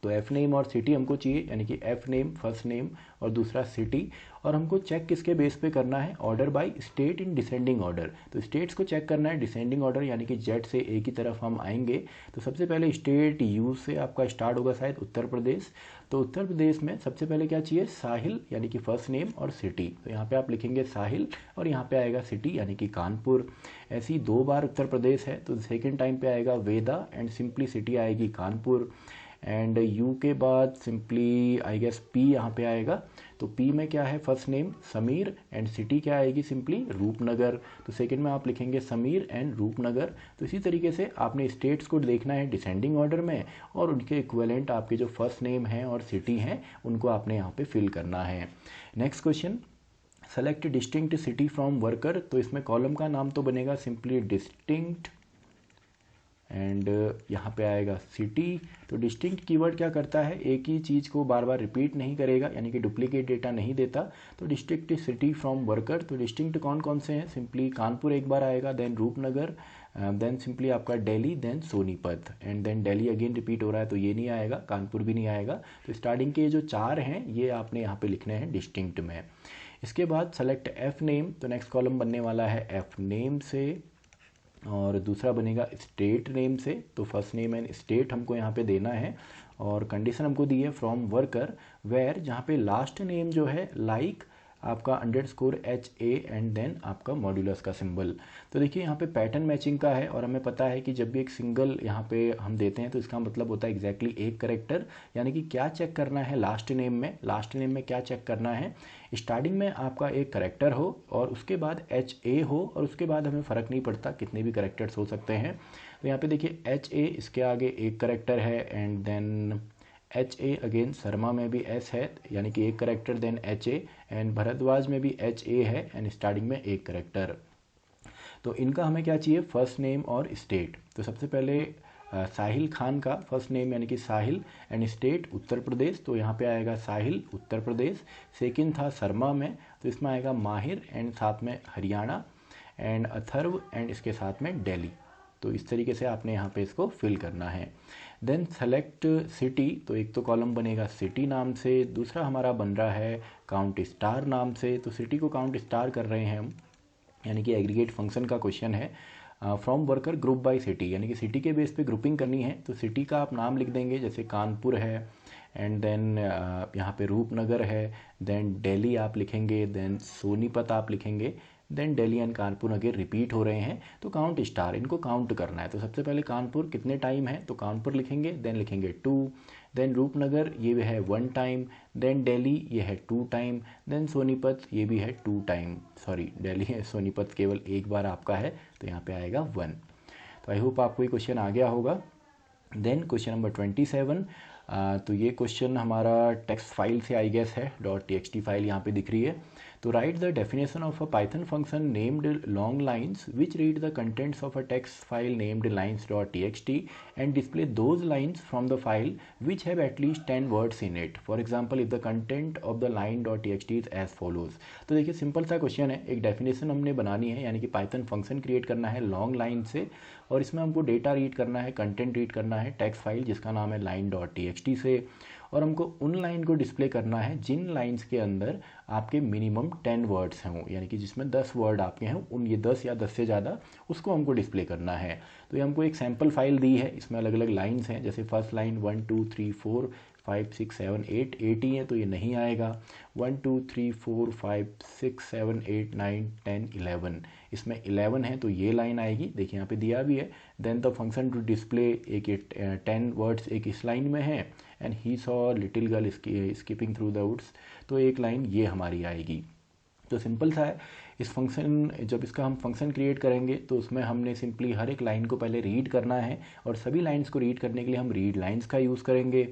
तो F नेम और सिटी हमको चाहिए, यानी कि F नेम फर्स्ट नेम और दूसरा सिटी। और हमको चेक किसके बेस पे करना है, order by state in descending order. तो स्टेट्स को चेक करना है डिसेंडिंग ऑर्डर, यानी कि जेड से ए की तरफ हम आएंगे। तो सबसे पहले स्टेट यू से आपका स्टार्ट होगा शायद उत्तर प्रदेश। तो उत्तर प्रदेश में सबसे पहले क्या चाहिए, साहिल, यानी कि फर्स्ट नेम और सिटी। तो यहाँ पे आप लिखेंगे साहिल और यहाँ पे आएगा सिटी यानी कि कानपुर। ऐसे ही 2 बार उत्तर प्रदेश है, तो सेकेंड टाइम पे आएगा वेदा एंड सिंपली सिटी आएगी कानपुर। एंड यू के बाद सिंपली आई गेस पी यहाँ पे आएगा। तो पी में क्या है, first name Sameer and city क्या आएगी, सिंपली रूपनगर। तो सेकंड में आप लिखेंगे समीर एंड रूपनगर। तो इसी तरीके से आपने स्टेट्स को देखना है डिसेंडिंग ऑर्डर में, और उनके इक्विवेलेंट आपके जो फर्स्ट नेम हैं और सिटी हैं उनको आपने यहाँ पे फिल करना है। Next question, select distinct city from worker. तो इसमें कॉलम का नाम तो बनेगा सिंपली डिस्टिंक्ट एंड यहाँ पे आएगा सिटी। तो डिस्टिंक्ट कीवर्ड क्या करता है, एक ही चीज़ को बार बार रिपीट नहीं करेगा, यानी कि डुप्लीकेट डेटा नहीं देता। तो डिस्टिंक्ट सिटी फ्रॉम वर्कर। तो डिस्टिंक्ट कौन कौन से हैं, सिंपली कानपुर एक बार आएगा, देन रूपनगर, देन सिंपली आपका Delhi, then Sonipat, and then Delhi again repeat हो रहा है तो ये नहीं आएगा, कानपुर भी नहीं आएगा। तो स्टार्टिंग के जो 4 हैं ये आपने यहाँ पे लिखने हैं डिस्टिंक्ट में। इसके बाद सेलेक्ट F नेम। तो नेक्स्ट कॉलम बनने वाला है F नेम से, और दूसरा बनेगा स्टेट नेम से। तो फर्स्ट नेम एंड स्टेट हमको यहाँ पे देना है, और कंडीशन हमको दी है फ्रॉम वर्कर वेयर, जहाँ पे लास्ट नेम जो है लाइक आपका _HA एंड देन आपका मॉड्यूलस का सिंबल। तो देखिए यहाँ पे पैटर्न मैचिंग का है, और हमें पता है कि जब भी एक सिंगल यहाँ पे हम देते हैं तो इसका मतलब होता है एग्जैक्टली एक करेक्टर। यानी कि क्या चेक करना है लास्ट नेम में क्या चेक करना है, स्टार्टिंग में आपका एक करेक्टर हो और उसके बाद HA हो, और उसके बाद हमें फ़र्क नहीं पड़ता कितने भी करेक्टर्स हो सकते हैं। तो यहाँ पे देखिए HA, इसके आगे एक करेक्टर है, and then HA again, Sharma में भी S है यानी कि एक character, then HA, and Bhardwaj में भी HA है एंड स्टार्टिंग में एक करेक्टर। तो इनका हमें क्या चाहिए, फर्स्ट नेम और स्टेट। तो सबसे पहले साहिल खान का फर्स्ट नेम यानी कि साहिल, एंड स्टेट उत्तर प्रदेश, तो यहाँ पे आएगा साहिल उत्तर प्रदेश। सेकंड था शर्मा में, तो इसमें आएगा माहिर एंड साथ में हरियाणा, एंड अथर्व एंड इसके साथ में दिल्ली। तो इस तरीके से आपने यहाँ पे इसको फिल करना है। देन सेलेक्ट सिटी, तो एक तो कॉलम बनेगा सिटी नाम से, दूसरा हमारा बन रहा है काउंट स्टार नाम से। तो सिटी को काउंट स्टार कर रहे हैं हम, यानी कि एग्रीगेट फंक्शन का क्वेश्चन है। From worker group by city, यानी कि सिटी के बेस पे ग्रुपिंग करनी है। तो सिटी का आप नाम लिख देंगे, जैसे कानपुर है, एंड देन यहाँ पे रूपनगर है, देन दिल्ली आप लिखेंगे, देन सोनीपत आप लिखेंगे, देन दिल्ली एंड कानपुर अगर रिपीट हो रहे हैं तो काउंट स्टार, इनको काउंट करना है। तो सबसे पहले कानपुर कितने टाइम है, तो कानपुर लिखेंगे, देन लिखेंगे 2, देन रूपनगर ये है 1 टाइम, देन दिल्ली ये है 2 टाइम, देन सोनीपत ये भी है 2 टाइम, सॉरी दिल्ली है, सोनीपत केवल एक बार आपका है, तो यहाँ पे आएगा 1। तो आई होप आपको ये क्वेश्चन आ गया होगा। देन क्वेश्चन नंबर 27, तो ये क्वेश्चन हमारा टेक्स्ट फाइल से आई गेस है, .txt फाइल यहाँ पे दिख रही है। तो write the definition of a Python function named long lines which read the contents of a text file named lines.txt and display those lines from the file which have at least 10 words in it. For example if the content of the line.txt is as follows. तो देखिए simple सा question है, एक definition हमने बनानी है, यानी कि पाइथन फंक्शन क्रिएट करना है लॉन्ग लाइन से, और इसमें हमको डेटा रीड करना है, कंटेंट रीड करना है टेक्स्ट फाइल जिसका नाम है line.txt से, और हमको उन लाइन को डिस्प्ले करना है जिन लाइंस के अंदर आपके मिनिमम 10 वर्ड्स हों, यानी कि जिसमें 10 वर्ड आपके हैं, उन ये 10 या 10 से ज़्यादा उसको हमको डिस्प्ले करना है। तो ये हमको एक सैम्पल फाइल दी है, इसमें अलग अलग लाइंस हैं, जैसे फर्स्ट लाइन 1 2 3 4 5 6 7 8 ही है, तो ये नहीं आएगा। 1 2 3 4 5 6 7 8 9 10 11, इसमें 11 है तो ये लाइन आएगी, देखिए यहाँ पे दिया भी है। Then the function to display एक 10 वर्ड्स एक इस लाइन में है, and he saw little girl skipping through the woods, तो एक लाइन ये हमारी आएगी। तो सिंपल सा है, इस फंक्शन जब इसका हम फंक्शन क्रिएट करेंगे तो उसमें हमने सिंपली हर एक लाइन को पहले रीड करना है, और सभी लाइंस को रीड करने के लिए हम रीड लाइंस का यूज़ करेंगे।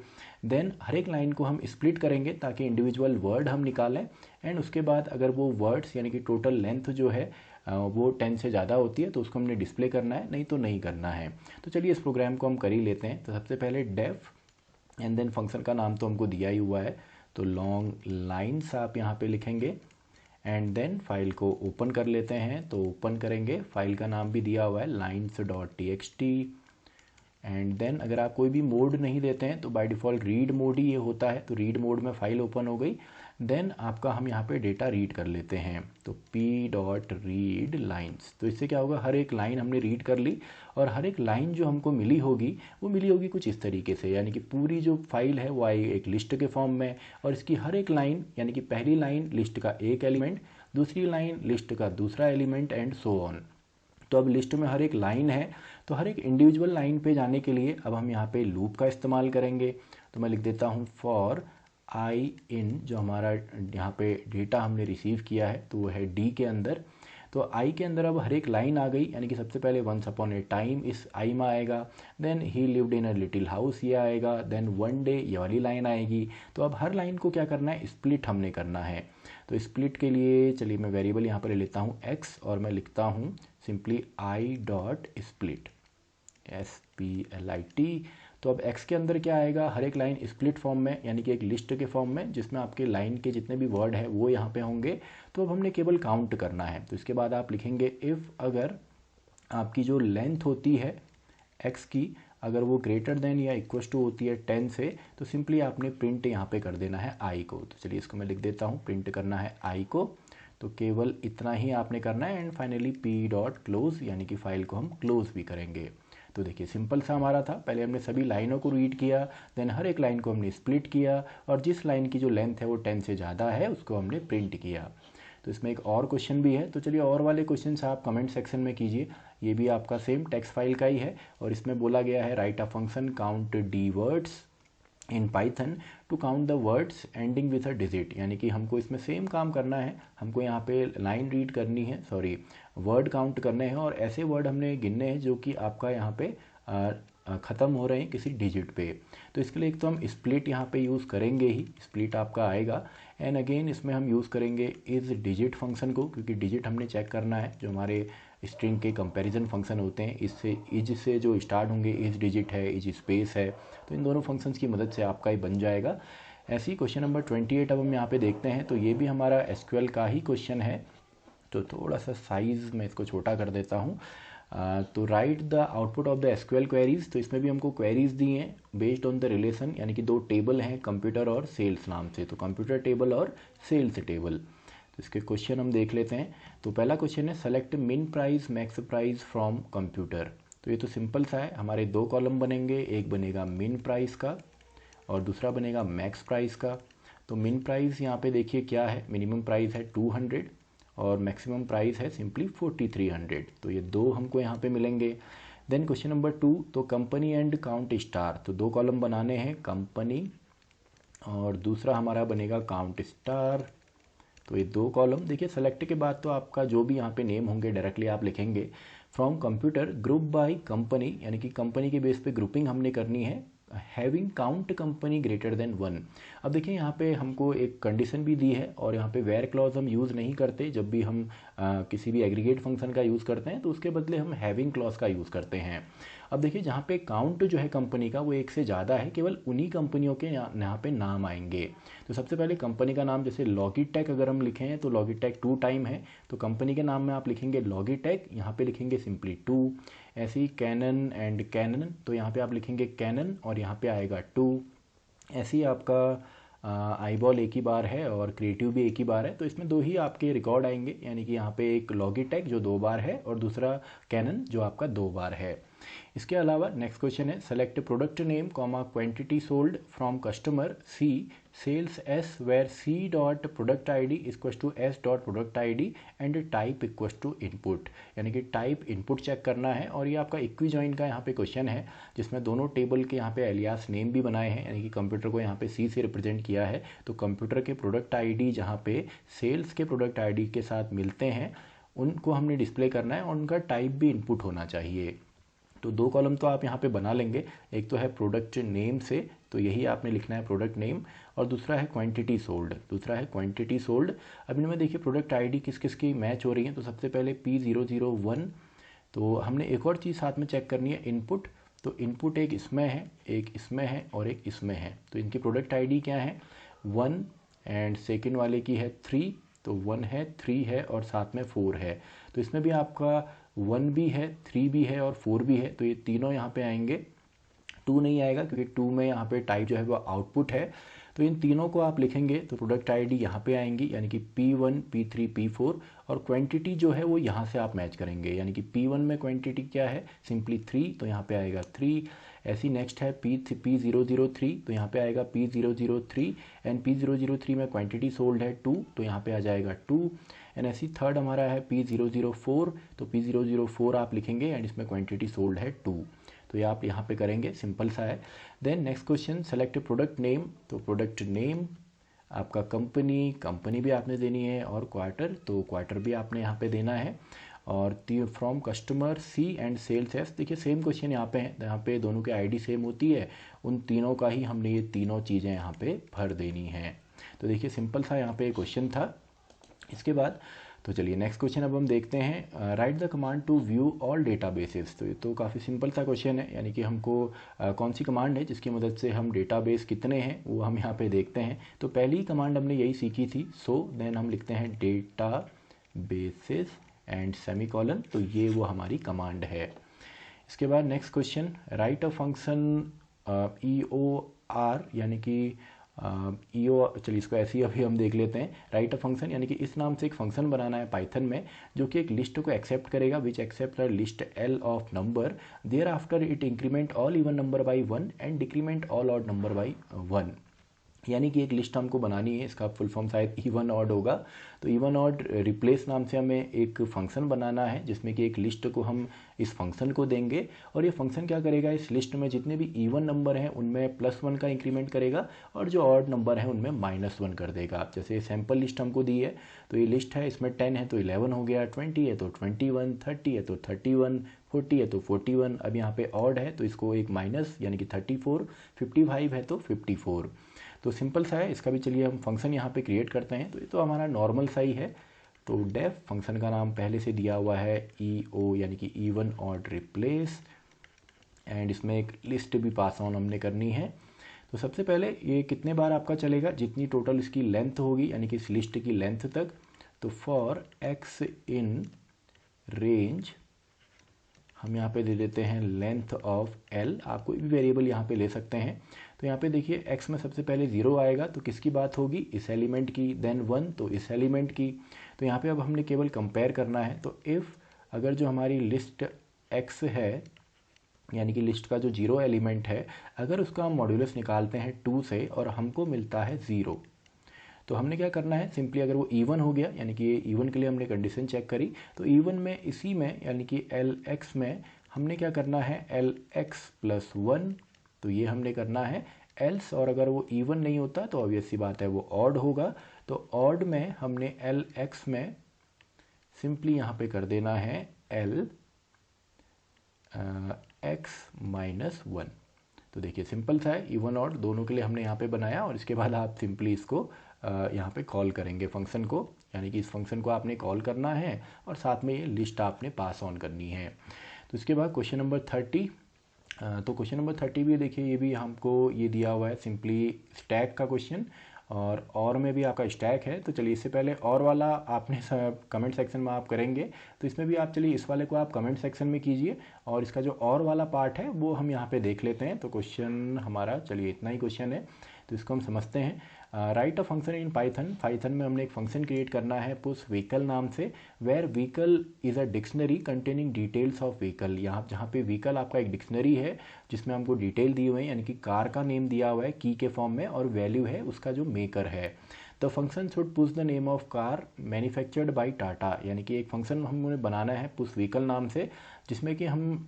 देन हर एक लाइन को हम स्प्लिट करेंगे ताकि इंडिविजुअल वर्ड हम निकालें, एंड उसके बाद अगर वो वर्ड्स यानी कि टोटल लेंथ जो है वो 10 से ज़्यादा होती है तो उसको हमने डिस्प्ले करना है, नहीं तो नहीं करना है। तो चलिए इस प्रोग्राम को हम कर ही लेते हैं। तो सबसे पहले डेफ एंड देन फंक्शन का नाम तो हमको दिया ही हुआ है, तो लॉन्ग लाइन्स आप यहाँ पे लिखेंगे, एंड देन फाइल को ओपन कर लेते हैं। तो ओपन करेंगे, फाइल का नाम भी दिया हुआ है lines.txt, एंड देन अगर आप कोई भी मोड नहीं देते हैं तो बाय डिफ़ॉल्ट रीड मोड ही ये होता है, तो रीड मोड में फाइल ओपन हो गई। देन आपका हम यहाँ पे डेटा रीड कर लेते हैं, तो p.read lines, तो इससे क्या होगा, हर एक लाइन हमने रीड कर ली, और हर एक लाइन जो हमको मिली होगी वो मिली होगी कुछ इस तरीके से, यानी कि पूरी जो फाइल है वो आई एक लिस्ट के फॉर्म में, और इसकी हर एक लाइन यानी कि पहली लाइन लिस्ट का एक एलिमेंट, दूसरी लाइन लिस्ट का दूसरा एलिमेंट, एंड सो ऑन। तो अब लिस्ट में हर एक लाइन है, तो हर एक इंडिविजुअल लाइन पे जाने के लिए अब हम यहाँ पे लूप का इस्तेमाल करेंगे। तो मैं लिख देता हूँ फॉर आई इन, जो हमारा यहाँ पे डेटा हमने रिसीव किया है तो वो है डी के अंदर। तो आई के अंदर अब हर एक लाइन आ गई, यानी कि सबसे पहले वंस अपॉन ए टाइम इस आई में आएगा, then he lived in a little house ये आएगा, देन वन डे ये वाली लाइन आएगी। तो अब हर लाइन को क्या करना है, स्प्लिट हमने करना है। तो स्प्लिट के लिए चलिए मैं वेरिएबल यहाँ पर ले लेता हूँ x, और मैं लिखता हूँ सिंपली i.split split। तो अब x के अंदर क्या आएगा, हर एक लाइन स्प्लिट फॉर्म में, यानी कि एक लिस्ट के फॉर्म में जिसमें आपके लाइन के जितने भी वर्ड है वो यहाँ पे होंगे। तो अब हमने केवल काउंट करना है। तो इसके बाद आप लिखेंगे इफ़ अगर आपकी जो लेंथ होती है x की, अगर वो ग्रेटर देन या इक्वल टू होती है 10 से, तो सिंपली आपने प्रिंट यहाँ पे कर देना है i को। तो चलिए इसको मैं लिख देता हूँ, प्रिंट करना है i को। तो केवल इतना ही आपने करना है, एंड फाइनली p.close, यानी कि फाइल को हम क्लोज भी करेंगे। तो देखिए सिंपल सा हमारा था, पहले हमने सभी लाइनों को रीड किया, देन हर एक लाइन को हमने स्प्लिट किया, और जिस लाइन की जो लेंथ है वो 10 से ज़्यादा है उसको हमने प्रिंट किया। तो इसमें एक और क्वेश्चन भी है, तो चलिए और वाले क्वेश्चन आप कमेंट सेक्शन में कीजिए। ये भी आपका सेम टेक्स्ट फाइल का ही है, और इसमें बोला गया है write a function count D words in Python to count the words ending with a digit, यानी कि हमको इसमें सेम काम करना है। हमको यहाँ पे लाइन रीड करनी है, सॉरी वर्ड काउंट करने हैं, और ऐसे वर्ड हमने गिनने हैं जो कि आपका यहाँ पे ख़त्म हो रहे हैं किसी डिजिट पे। तो इसके लिए एक तो हम स्प्लिट यहाँ पे यूज़ करेंगे ही, स्प्लिट आपका आएगा, एंड अगेन इसमें हम यूज़ करेंगे इस डिजिट फंक्शन को, क्योंकि डिजिट हमने चेक करना है जो हमारे स्ट्रिंग के कंपैरिजन फंक्शन होते हैं, इससे इज से जो स्टार्ट होंगे, इज डिजिट है, इज स्पेस है, तो इन दोनों फंक्शंस की मदद से आपका ये बन जाएगा। ऐसे ही क्वेश्चन नंबर 28 अब हम यहाँ पे देखते हैं, तो ये भी हमारा एसक्यूएल का ही क्वेश्चन है। तो थोड़ा सा साइज़ मैं इसको छोटा कर देता हूँ। तो write the output of the SQL queries, तो इसमें भी हमको क्वेरीज दी हैं बेस्ड ऑन द रिलेशन, यानी कि दो टेबल हैं कंप्यूटर और सेल्स नाम से, तो कंप्यूटर टेबल और सेल्स टेबल। तो इसके क्वेश्चन हम देख लेते हैं। तो पहला क्वेश्चन है सेलेक्ट मिन price max price from computer. तो ये तो सिंपल सा है, हमारे दो कॉलम बनेंगे, एक बनेगा मिन प्राइस का और दूसरा बनेगा मैक्स प्राइस का। तो मिन प्राइस यहाँ पे देखिए क्या है, मिनिमम प्राइस है 200 और मैक्सिमम प्राइस है सिंपली 4300, तो ये दो हमको यहाँ पे मिलेंगे। देन क्वेश्चन नंबर 2, तो कंपनी एंड काउंट स्टार, तो दो कॉलम बनाने हैं, कंपनी और दूसरा हमारा बनेगा काउंट स्टार। तो ये दो कॉलम देखिए, सेलेक्ट के बाद तो आपका जो भी यहाँ पे नेम होंगे डायरेक्टली आप लिखेंगे। From computer group by company, यानी कि कंपनी के बेस पे ग्रुपिंग हमने करनी है। Having count company greater than 1। अब देखिए यहाँ पे हमको एक कंडीशन भी दी है और यहाँ पे वेयर क्लॉज हम यूज़ नहीं करते, जब भी हम किसी भी एग्रीगेट फंक्शन का यूज़ करते हैं तो उसके बदले हम हैविंग क्लॉज का यूज़ करते हैं। अब देखिए जहाँ पे काउंट जो है कंपनी का वो एक से ज़्यादा है, केवल उन्हीं कंपनियों के यहाँ पे नाम आएंगे। तो सबसे पहले कंपनी का नाम, जैसे लॉगिटेक अगर हम लिखें तो लॉगिटेक 2 टाइम है, तो कंपनी के नाम में आप लिखेंगे लॉगिटेक, यहाँ पे लिखेंगे सिंपली 2। ऐसे ही कैनन एंड कैनन, तो यहाँ पे आप लिखेंगे कैनन और यहाँ पे आएगा 2। ऐसे ही आपका आईबॉल एक ही बार है और क्रिएटिव भी एक ही बार है, तो इसमें दो ही आपके रिकॉर्ड आएंगे, यानी कि यहाँ पे एक लॉगिटेक जो 2 बार है और दूसरा कैनन जो आपका 2 बार है। इसके अलावा नेक्स्ट क्वेश्चन है select product name comma quantity sold from customer C sales S where C dot product I D equals to S dot product I D and type equals to input, यानी कि type input check करना है। और ये आपका equi join का यहाँ पे क्वेश्चन है, जिसमें दोनों टेबल के यहाँ पे एलियास नेम भी बनाए हैं, यानी कि कंप्यूटर को यहाँ पे सी से रिप्रेजेंट किया है, तो कंप्यूटर के प्रोडक्ट आई डी जहाँ पे सेल्स के प्रोडक्ट आई डी के साथ मिलते हैं उनको हमने डिस्प्ले करना है और उनका टाइप भी इनपुट होना चाहिए। तो दो कॉलम तो आप यहाँ पे बना लेंगे, एक तो है प्रोडक्ट नेम से, तो यही आपने लिखना है प्रोडक्ट नेम, और दूसरा है क्वांटिटी सोल्ड, दूसरा है क्वांटिटी सोल्ड। अब इनमें देखिए प्रोडक्ट आईडी किस किस की मैच हो रही है, तो सबसे पहले P001। तो हमने एक और चीज़ साथ में चेक करनी है, इनपुट। तो इनपुट एक इसमें है, एक इसमें है और एक इसमें है, तो इनकी प्रोडक्ट आईडी क्या है 1 एंड सेकेंड वाले की है 3, तो 1 है 3 है और साथ में 4 है। तो इसमें भी आपका 1 भी है 3 भी है और 4 भी है, तो ये तीनों यहाँ पे आएंगे। 2 नहीं आएगा क्योंकि 2 में यहाँ पे टाइप जो है वो आउटपुट है, तो इन तीनों को आप लिखेंगे तो प्रोडक्ट आईडी यहाँ पे आएंगी, यानी कि P1 P3 P4, और क्वांटिटी जो है वो यहाँ से आप मैच करेंगे, यानी कि P1 में क्वांटिटी क्या है सिंपली 3, तो यहाँ पे आएगा 3। ऐसी नेक्स्ट है P003, तो यहाँ पे आएगा P003 एंड P003 में क्वांटिटी सोल्ड है 2, तो यहाँ पे आ जाएगा 2। एंड ऐसी थर्ड हमारा है P004, तो P004 आप लिखेंगे एंड इसमें क्वांटिटी सोल्ड है 2, तो ये आप यहाँ पे करेंगे, सिंपल सा है। Then next question select product name, तो प्रोडक्ट नेम आपका कंपनी, कंपनी भी आपने देनी है, और क्वार्टर, तो क्वार्टर भी आपने यहाँ पे देना है, और from customer C and sales S. देखिए सेम क्वेश्चन यहाँ पे है, यहाँ पे दोनों की आईडी सेम होती है, उन तीनों का ही हमने ये तीनों चीज़ें यहाँ पे भर देनी है। तो देखिए सिंपल सा यहाँ पे क्वेश्चन था। इसके बाद तो चलिए नेक्स्ट क्वेश्चन अब हम देखते हैं, write the command to view all databases. तो ये तो काफ़ी सिंपल सा क्वेश्चन है, यानी कि हमको कौन सी कमांड है जिसकी मदद से हम डेटाबेस कितने हैं वो हम यहाँ पे देखते हैं। तो पहली कमांड हमने यही सीखी थी, सो देन हम लिखते हैं डेटा बेसिस एंड सेमीकोलन, तो ये वो हमारी कमांड है। इसके बाद next question, right a function EOR, यानी कि ईओ, चलिए इसको ऐसे ही अभी हम देख लेते हैं। राइट अ फंक्शन, यानी कि इस नाम से एक फंक्शन बनाना है पाइथन में, जो कि एक लिस्ट को एक्सेप्ट करेगा, which accept a list L of number, thereafter it increment all even number by 1 and decrement all odd number by 1। यानी कि एक लिस्ट हमको बनानी है, इसका फुल फॉर्म शायद इवन ऑड होगा, तो इवन ऑड रिप्लेस नाम से हमें एक फंक्शन बनाना है, जिसमें कि एक लिस्ट को हम इस फंक्शन को देंगे, और ये फंक्शन क्या करेगा, इस लिस्ट में जितने भी इवन नंबर हैं उनमें +1 का इंक्रीमेंट करेगा, और जो ऑड नंबर हैं उनमें -1 कर देगा। जैसे सैम्पल लिस्ट हमको दी है, तो ये लिस्ट है, इसमें 10 है तो 11 हो गया, 20 है तो 21, 30 है तो 31, 40 है तो 41। अब यहाँ पे ऑड है तो इसको एक माइनस, यानी कि 34, 55 है तो 54। तो सिंपल सा है, इसका भी चलिए हम फंक्शन यहाँ पे क्रिएट करते हैं। तो ये तो हमारा नॉर्मल सा ही है, तो डेफ फंक्शन का नाम पहले से दिया हुआ है EO यानी कि इवन ऑड रिप्लेस, एंड इसमें एक लिस्ट भी पास ऑन हमने करनी है। तो सबसे पहले ये कितने बार आपका चलेगा, जितनी टोटल इसकी लेंथ होगी यानी कि इस लिस्ट की लेंथ तक। तो फॉर x इन रेंज हम यहाँ पे दे देते हैं लेंथ ऑफ L, आप कोई भी वेरिएबल यहाँ पे ले सकते हैं। तो यहाँ पे देखिए x में सबसे पहले 0 आएगा, तो किसकी बात होगी, इस एलिमेंट की, देन 1 तो इस एलिमेंट की। तो यहाँ पे अब हमने केवल कंपेयर करना है। तो इफ़ अगर जो हमारी लिस्ट x है यानी कि लिस्ट का जो 0 एलिमेंट है, अगर उसका हम मॉड्यूलस निकालते हैं 2 से और हमको मिलता है 0, तो हमने क्या करना है, सिंपली अगर वो इवन हो गया यानी कि ये इवन के लिए हमने कंडीशन चेक करी, तो इवन में इसी में यानी कि Lx में हमने क्या करना है Lx प्लस 1, तो ये हमने करना है एल्स, और अगर वो इवन नहीं होता तो ऑब्वियस सी बात है वो ऑड होगा। तो ऑड में हमने Lx में सिंपली यहाँ पे कर देना है Lx माइनस 1। तो देखिए सिंपल सा है, इवन ऑड दोनों के लिए हमने यहाँ पे बनाया, और इसके बाद आप सिंपली इसको यहाँ पे कॉल करेंगे फंक्शन को, यानी कि इस फंक्शन को आपने कॉल करना है और साथ में ये लिस्ट आपने पास ऑन करनी है। तो इसके बाद क्वेश्चन नंबर 30। तो क्वेश्चन नंबर 30 भी देखिए, ये भी हमको ये दिया हुआ है सिंपली स्टैक का क्वेश्चन, और में भी आपका स्टैक है। तो चलिए इससे पहले और वाला आपने कमेंट सेक्शन में आप करेंगे, तो इसमें भी आप चलिए इस वाले को आप कमेंट सेक्शन में कीजिए, और इसका जो और वाला पार्ट है वो हम यहाँ पे देख लेते हैं। तो क्वेश्चन हमारा चलिए इतना ही क्वेश्चन है, तो इसको हम समझते हैं। Right a function in Python में हमने एक फंक्शन क्रिएट करना है पुश व्हीकल नाम से, where vehicle is a dictionary containing details of vehicle. यहाँ जहाँ पे व्हीकल आपका एक डिक्शनरी है जिसमें हमको डिटेल दी हुई है, यानी कि कार का नेम दिया हुआ है की के फॉर्म में, और वैल्यू है उसका जो मेकर है। The function should push the name of car manufactured by Tata, यानी कि एक फंक्शन हमें बनाना है पुश व्हीकल नाम से, जिसमें कि हम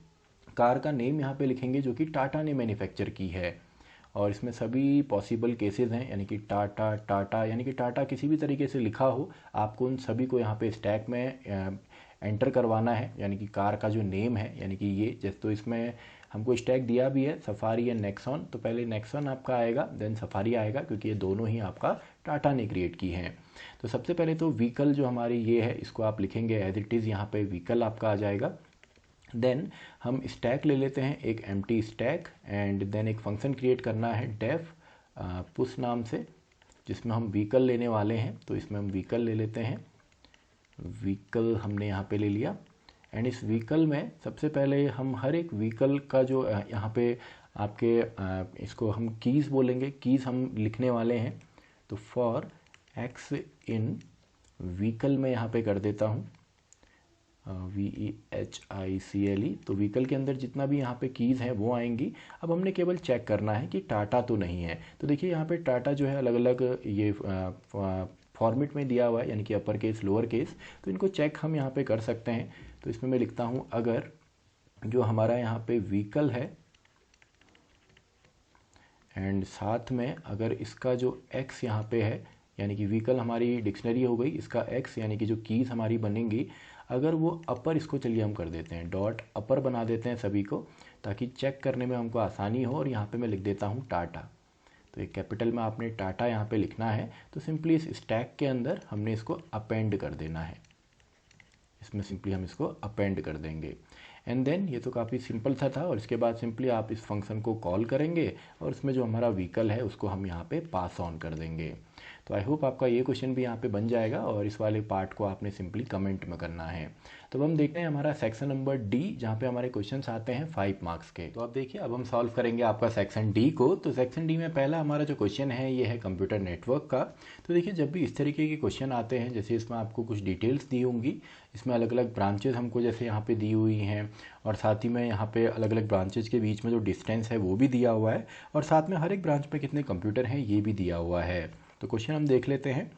कार का नेम यहाँ पे लिखेंगे जो कि टाटा ने मैन्युफैक्चर की है। और इसमें सभी पॉसिबल केसेस हैं, यानी कि टाटा यानी कि टाटा किसी भी तरीके से लिखा हो, आपको उन सभी को यहाँ पे स्टैक में एंटर करवाना है, यानी कि कार का जो नेम है, यानी कि ये जैसे, तो इसमें हमको स्टैक दिया भी है सफारी एंड नेक्सॉन, तो पहले नेक्सॉन आपका आएगा देन सफारी आएगा, क्योंकि ये दोनों ही आपका टाटा ने क्रिएट की हैं। तो सबसे पहले तो व्हीकल जो हमारी ये है इसको आप लिखेंगे एज इट इज़, यहाँ पे व्हीकल आपका आ जाएगा। देन हम स्टैक ले लेते हैं, एक एम्प्टी स्टैक, एंड देन एक फंक्शन क्रिएट करना है डेफ पुश नाम से, जिसमें हम व्हीकल लेने वाले हैं। तो इसमें हम व्हीकल ले लेते हैं, व्हीकल हमने यहाँ पे ले लिया, एंड इस व्हीकल में सबसे पहले हम हर एक व्हीकल का जो यहाँ पे आपके इसको हम कीज़ बोलेंगे, कीज़ हम लिखने वाले हैं। तो फॉर एक्स इन व्हीकल में यहाँ पे कर देता हूँ VEHICLE, तो व्हीकल के अंदर जितना भी यहाँ पे कीज़ हैं वो आएंगी। अब हमने केवल चेक करना है कि टाटा तो नहीं है। तो देखिए यहाँ पे टाटा जो है अलग अलग ये फॉर्मेट में दिया हुआ है, यानी कि अपर केस लोअर केस, तो इनको चेक हम यहाँ पे कर सकते हैं। तो इसमें मैं लिखता हूँ अगर जो हमारा यहाँ पे व्हीकल है एंड साथ में अगर इसका जो x यहाँ पे है, यानी कि व्हीकल हमारी डिक्शनरी हो गई, इसका x यानी कि जो कीज़ हमारी बनेंगी, अगर वो अपर, इसको चलिए हम कर देते हैं डॉट अपर बना देते हैं सभी को, ताकि चेक करने में हमको आसानी हो। और यहाँ पे मैं लिख देता हूँ टाटा, तो एक कैपिटल में आपने टाटा यहाँ पे लिखना है। तो सिंपली इस स्टैक के अंदर हमने इसको अपेंड कर देना है, इसमें सिंपली हम इसको अपेंड कर देंगे। एंड देन ये तो काफ़ी सिंपल सा था, और इसके बाद सिंपली आप इस फंक्शन को कॉल करेंगे और इसमें जो हमारा व्हीकल है उसको हम यहाँ पे पास ऑन कर देंगे। तो आई होप आपका ये क्वेश्चन भी यहाँ पे बन जाएगा, और इस वाले पार्ट को आपने सिंपली कमेंट में करना है। तो अब हम देखते हैं हमारा सेक्शन नंबर डी, जहाँ पे हमारे क्वेश्चंस आते हैं 5 मार्क्स के। तो अब देखिए अब हम सॉल्व करेंगे आपका सेक्शन डी को। तो सेक्शन डी में पहला हमारा जो क्वेश्चन है ये है कंप्यूटर नेटवर्क का। तो देखिए जब भी इस तरीके के क्वेश्चन आते हैं, जैसे इसमें आपको कुछ डिटेल्स दी होंगी, इसमें अलग अलग ब्रांचेज हमको जैसे यहाँ पे दी हुई हैं, और साथ ही में यहाँ पे अलग अलग ब्रांचेज के बीच में जो डिस्टेंस है वो भी दिया हुआ है, और साथ में हर एक ब्रांच पे कितने कंप्यूटर हैं ये भी दिया हुआ है। तो क्वेश्चन हम देख लेते हैं।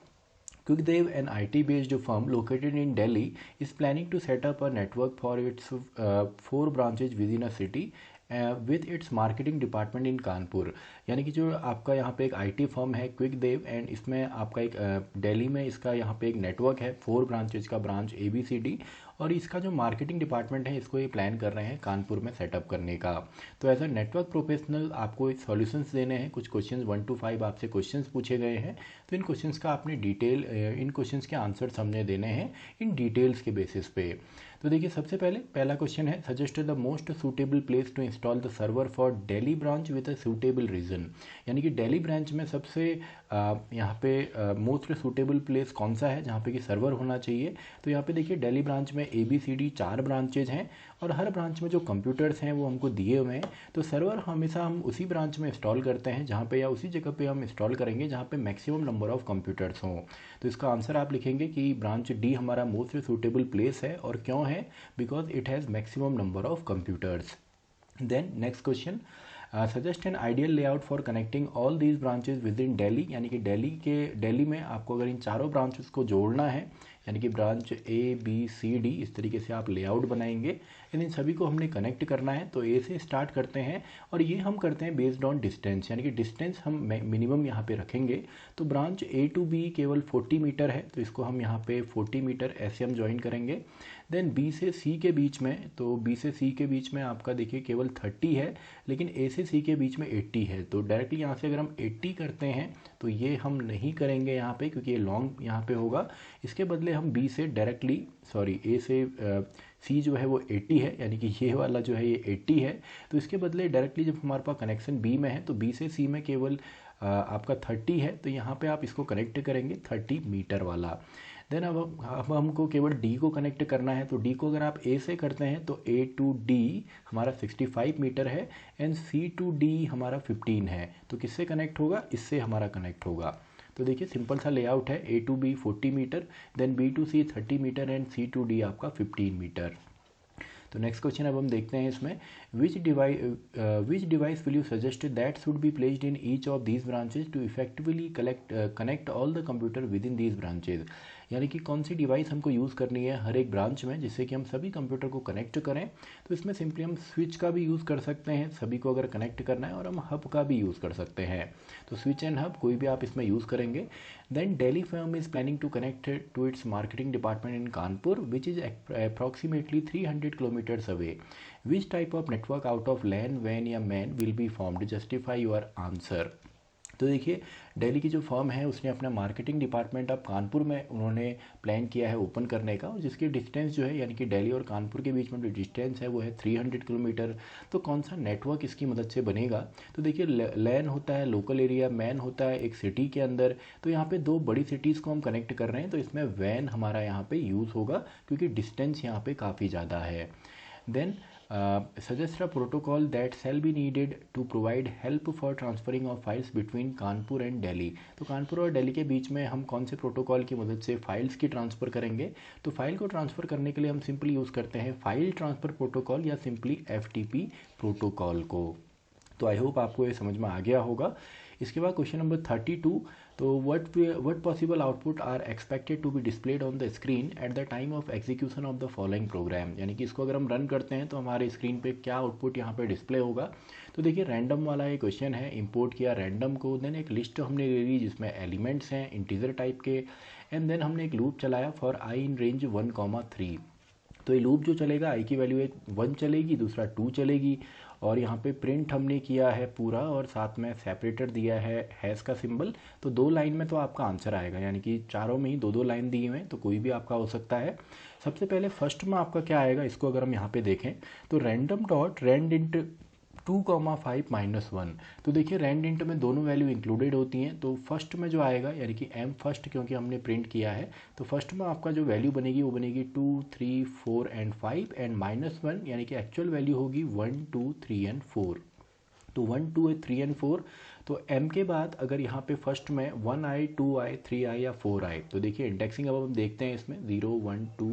QuickDev, an IT-based firm located in Delhi, is planning to set up a network for its 4 branches within a city with its marketing department in Kanpur. यानी कि जो आपका यहाँ पे एक IT फर्म है QuickDev, एंड इसमें आपका एक दिल्ली में इसका यहाँ पे एक नेटवर्क है 4 ब्रांचेज का, ब्रांच ABCD, और इसका जो मार्केटिंग डिपार्टमेंट है इसको ये प्लान कर रहे हैं कानपुर में सेटअप करने का। तो एज अ नेटवर्क प्रोफेशनल आपको सॉल्यूशंस देने हैं। कुछ क्वेश्चंस 1 to 5 आपसे क्वेश्चंस पूछे गए हैं, तो इन क्वेश्चंस का आपने इन क्वेश्चंस के आंसर्स हमने देने हैं इन डिटेल्स के बेसिस पे। तो देखिए सबसे पहला क्वेश्चन है, suggest the most suitable place to install the server for Delhi branch with a suitable reason. यानी कि दिल्ली ब्रांच में सबसे यहाँ पे मोस्ट सूटेबल प्लेस कौन सा है जहाँ पे कि सर्वर होना चाहिए। तो यहाँ पे देखिए दिल्ली ब्रांच में ABCD 4 ब्रांचेज हैं और हर ब्रांच में जो कंप्यूटर्स हैं वो हमको दिए हुए हैं। तो सर्वर हमेशा हम उसी ब्रांच में इंस्टॉल करते हैं जहाँ पे, या उसी जगह पे हम इंस्टॉल करेंगे जहाँ पे मैक्सिमम नंबर ऑफ कंप्यूटर्स हों। तो इसका आंसर आप लिखेंगे कि ब्रांच D हमारा मोस्ट सूटेबल प्लेस है, और क्यों है, because it has maximum number of computers. Then next question, suggest an ideal layout for connecting all these branches within Delhi. यानी कि दिल्ली में आपको अगर इन चारों ब्रांचेस को जोड़ना है, यानी कि ब्रांच ABCD, इस तरीके से आप लेआउट बनाएंगे, इन सभी को हमने कनेक्ट करना है। तो A से स्टार्ट करते हैं और ये हम करते हैं बेस्ड ऑन डिस्टेंस, यानी कि डिस्टेंस हम मिनिमम यहाँ पे रखेंगे। तो ब्रांच A to B केवल 40 मीटर है, तो इसको हम यहाँ पे 40 मीटर ऐसे हम ज्वाइन करेंगे। देन B से C के बीच में, तो B से C के बीच में आपका देखिए केवल 30 है, लेकिन A से C के बीच में 80 है। तो डायरेक्टली यहाँ से अगर हम 80 करते हैं तो ये हम नहीं करेंगे यहाँ पे, क्योंकि ये लॉन्ग यहाँ पे होगा। इसके बदले हम B से डायरेक्टली, A से C जो है वो 80 है, यानी कि ये वाला जो है ये 80 है। तो इसके बदले डायरेक्टली जब हमारे पास कनेक्शन B में है तो B से C में केवल आपका 30 है, तो यहाँ पे आप इसको कनेक्ट करेंगे 30 मीटर वाला। देन अब हमको केवल D को कनेक्ट करना है। तो D को अगर आप A से करते हैं तो A to D हमारा 65 मीटर है, एंड C to D हमारा 15 है। तो किससे कनेक्ट होगा, इससे हमारा कनेक्ट होगा। तो देखिए सिंपल सा लेआउट है, A to B 40 meter, then B to C 30 meter and C to D आपका 15 मीटर। तो नेक्स्ट क्वेश्चन अब हम देखते हैं इसमें, which device will you suggest that should be placed in each of these branches to effectively connect all the computer within these branches. यानी कि कौन सी डिवाइस हमको यूज़ करनी है हर एक ब्रांच में, जिससे कि हम सभी कंप्यूटर को कनेक्ट करें। तो इसमें सिंपली हम स्विच का भी यूज़ कर सकते हैं सभी को अगर कनेक्ट करना है, और हम हब का भी यूज़ कर सकते हैं। तो स्विच एंड हब कोई भी आप इसमें यूज़ करेंगे। Then Delhi firm is planning to connect to its marketing department in Kanpur which is approximately 300 kilometres away. Which type of network out of LAN वैन या MAN will be formed, justify your answer. तो देखिए दिल्ली की जो firm है उसने अपना marketing department अब कानपुर में उन्होंने प्लान किया है ओपन करने का, और जिसकी डिस्टेंस जो है, यानी कि दिल्ली और कानपुर के बीच में जो डिस्टेंस है वो है 300 किलोमीटर। तो कौन सा नेटवर्क इसकी मदद से बनेगा। तो देखिए लैन होता है लोकल एरिया, मैन होता है एक सिटी के अंदर। तो यहाँ पे दो बड़ी सिटीज़ को हम कनेक्ट कर रहे हैं, तो इसमें वैन हमारा यहाँ पे यूज़ होगा, क्योंकि डिस्टेंस यहाँ पे काफ़ी ज़्यादा है। Then suggest a protocol that shall be needed to provide help for transferring of files between Kanpur and Delhi. तो कानपुर और दिल्ली के बीच में हम कौन से प्रोटोकॉल की मदद से फाइल्स की ट्रांसफ़र करेंगे। तो फाइल को ट्रांसफ़र करने के लिए हम सिंपली यूज़ करते हैं फाइल ट्रांसफ़र प्रोटोकॉल या सिंपली FTP प्रोटोकॉल को। तो आई होप आपको ये समझ में आ गया होगा। इसके बाद क्वेश्चन नंबर 32, तो what possible output are expected to be displayed on the screen at the time of execution of the following program. यानी कि इसको अगर हम रन करते हैं तो हमारे स्क्रीन पे क्या आउटपुट यहाँ पे डिस्प्ले होगा। तो देखिए रैंडम वाला ये क्वेश्चन है, इंपोर्ट किया रैंडम को, देन एक लिस्ट हमने ले ली जिसमें एलिमेंट्स हैं इंटीजर टाइप के, एंड देन हमने एक लूप चलाया फॉर i इन रेंज 1,3। तो ये लूप जो चलेगा i की वैल्यू एक 1 चलेगी, दूसरा 2 चलेगी, और यहाँ पे प्रिंट हमने किया है पूरा, और साथ में सेपरेटर दिया है हैश का सिंबल। तो 2 लाइन में तो आपका आंसर आएगा, यानी कि चारों में ही 2-2 लाइन दिए हुए हैं, तो कोई भी आपका हो सकता है। सबसे पहले फर्स्ट में आपका क्या आएगा, इसको अगर हम यहाँ पे देखें तो रैंडम डॉट रैंड इंट 2,5 -1। तो देखिए रैंड इंट में दोनों वैल्यू इंक्लूडेड होती हैं। तो फर्स्ट में जो आएगा, यानी कि m फर्स्ट, क्योंकि हमने प्रिंट किया है, तो फर्स्ट में आपका जो वैल्यू बनेगी वो बनेगी 2, 3, 4 एंड 5, एंड -1 यानी कि एक्चुअल वैल्यू होगी 1, 2, 3 एंड 4। तो 1, 2, 3 एंड 4। तो m के बाद अगर यहाँ पे फर्स्ट में 1 आए, 2 आए, 3 आए या 4 आए, तो देखिए इंडेक्सिंग अब हम देखते हैं इसमें 0, 1, 2,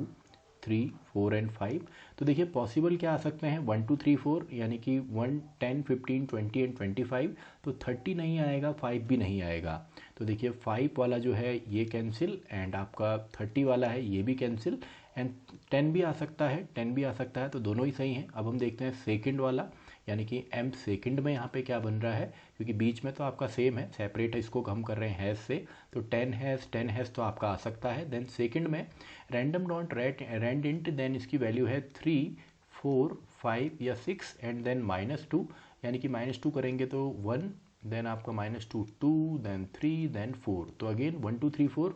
3, 4 एंड 5। तो देखिए पॉसिबल क्या आ सकते हैं 1, 2, 3, 4, यानी कि 1, 10, 15, 20 एंड 25। तो 30 नहीं आएगा, 5 भी नहीं आएगा। तो देखिए 5 वाला जो है ये कैंसिल, एंड आपका 30 वाला है ये भी कैंसिल, एंड 10 भी आ सकता है, 10 भी आ सकता है, तो दोनों ही सही हैं। अब हम देखते हैं सेकंड वाला, यानी कि m सेकंड में यहाँ पे क्या बन रहा है, क्योंकि बीच में तो आपका सेम है, सेपरेट है, इसको हम कर रहे हैं हैज़ से, तो 10 हैज़ तो आपका आ सकता है। देन सेकंड में random dot rand int, then इसकी वैल्यू है 3, 4, 5 या 6 एंड देन -2, यानी कि -2 करेंगे तो 1, देन आपका -2 2, देन 3, देन 4, तो अगेन 1 2 3 4,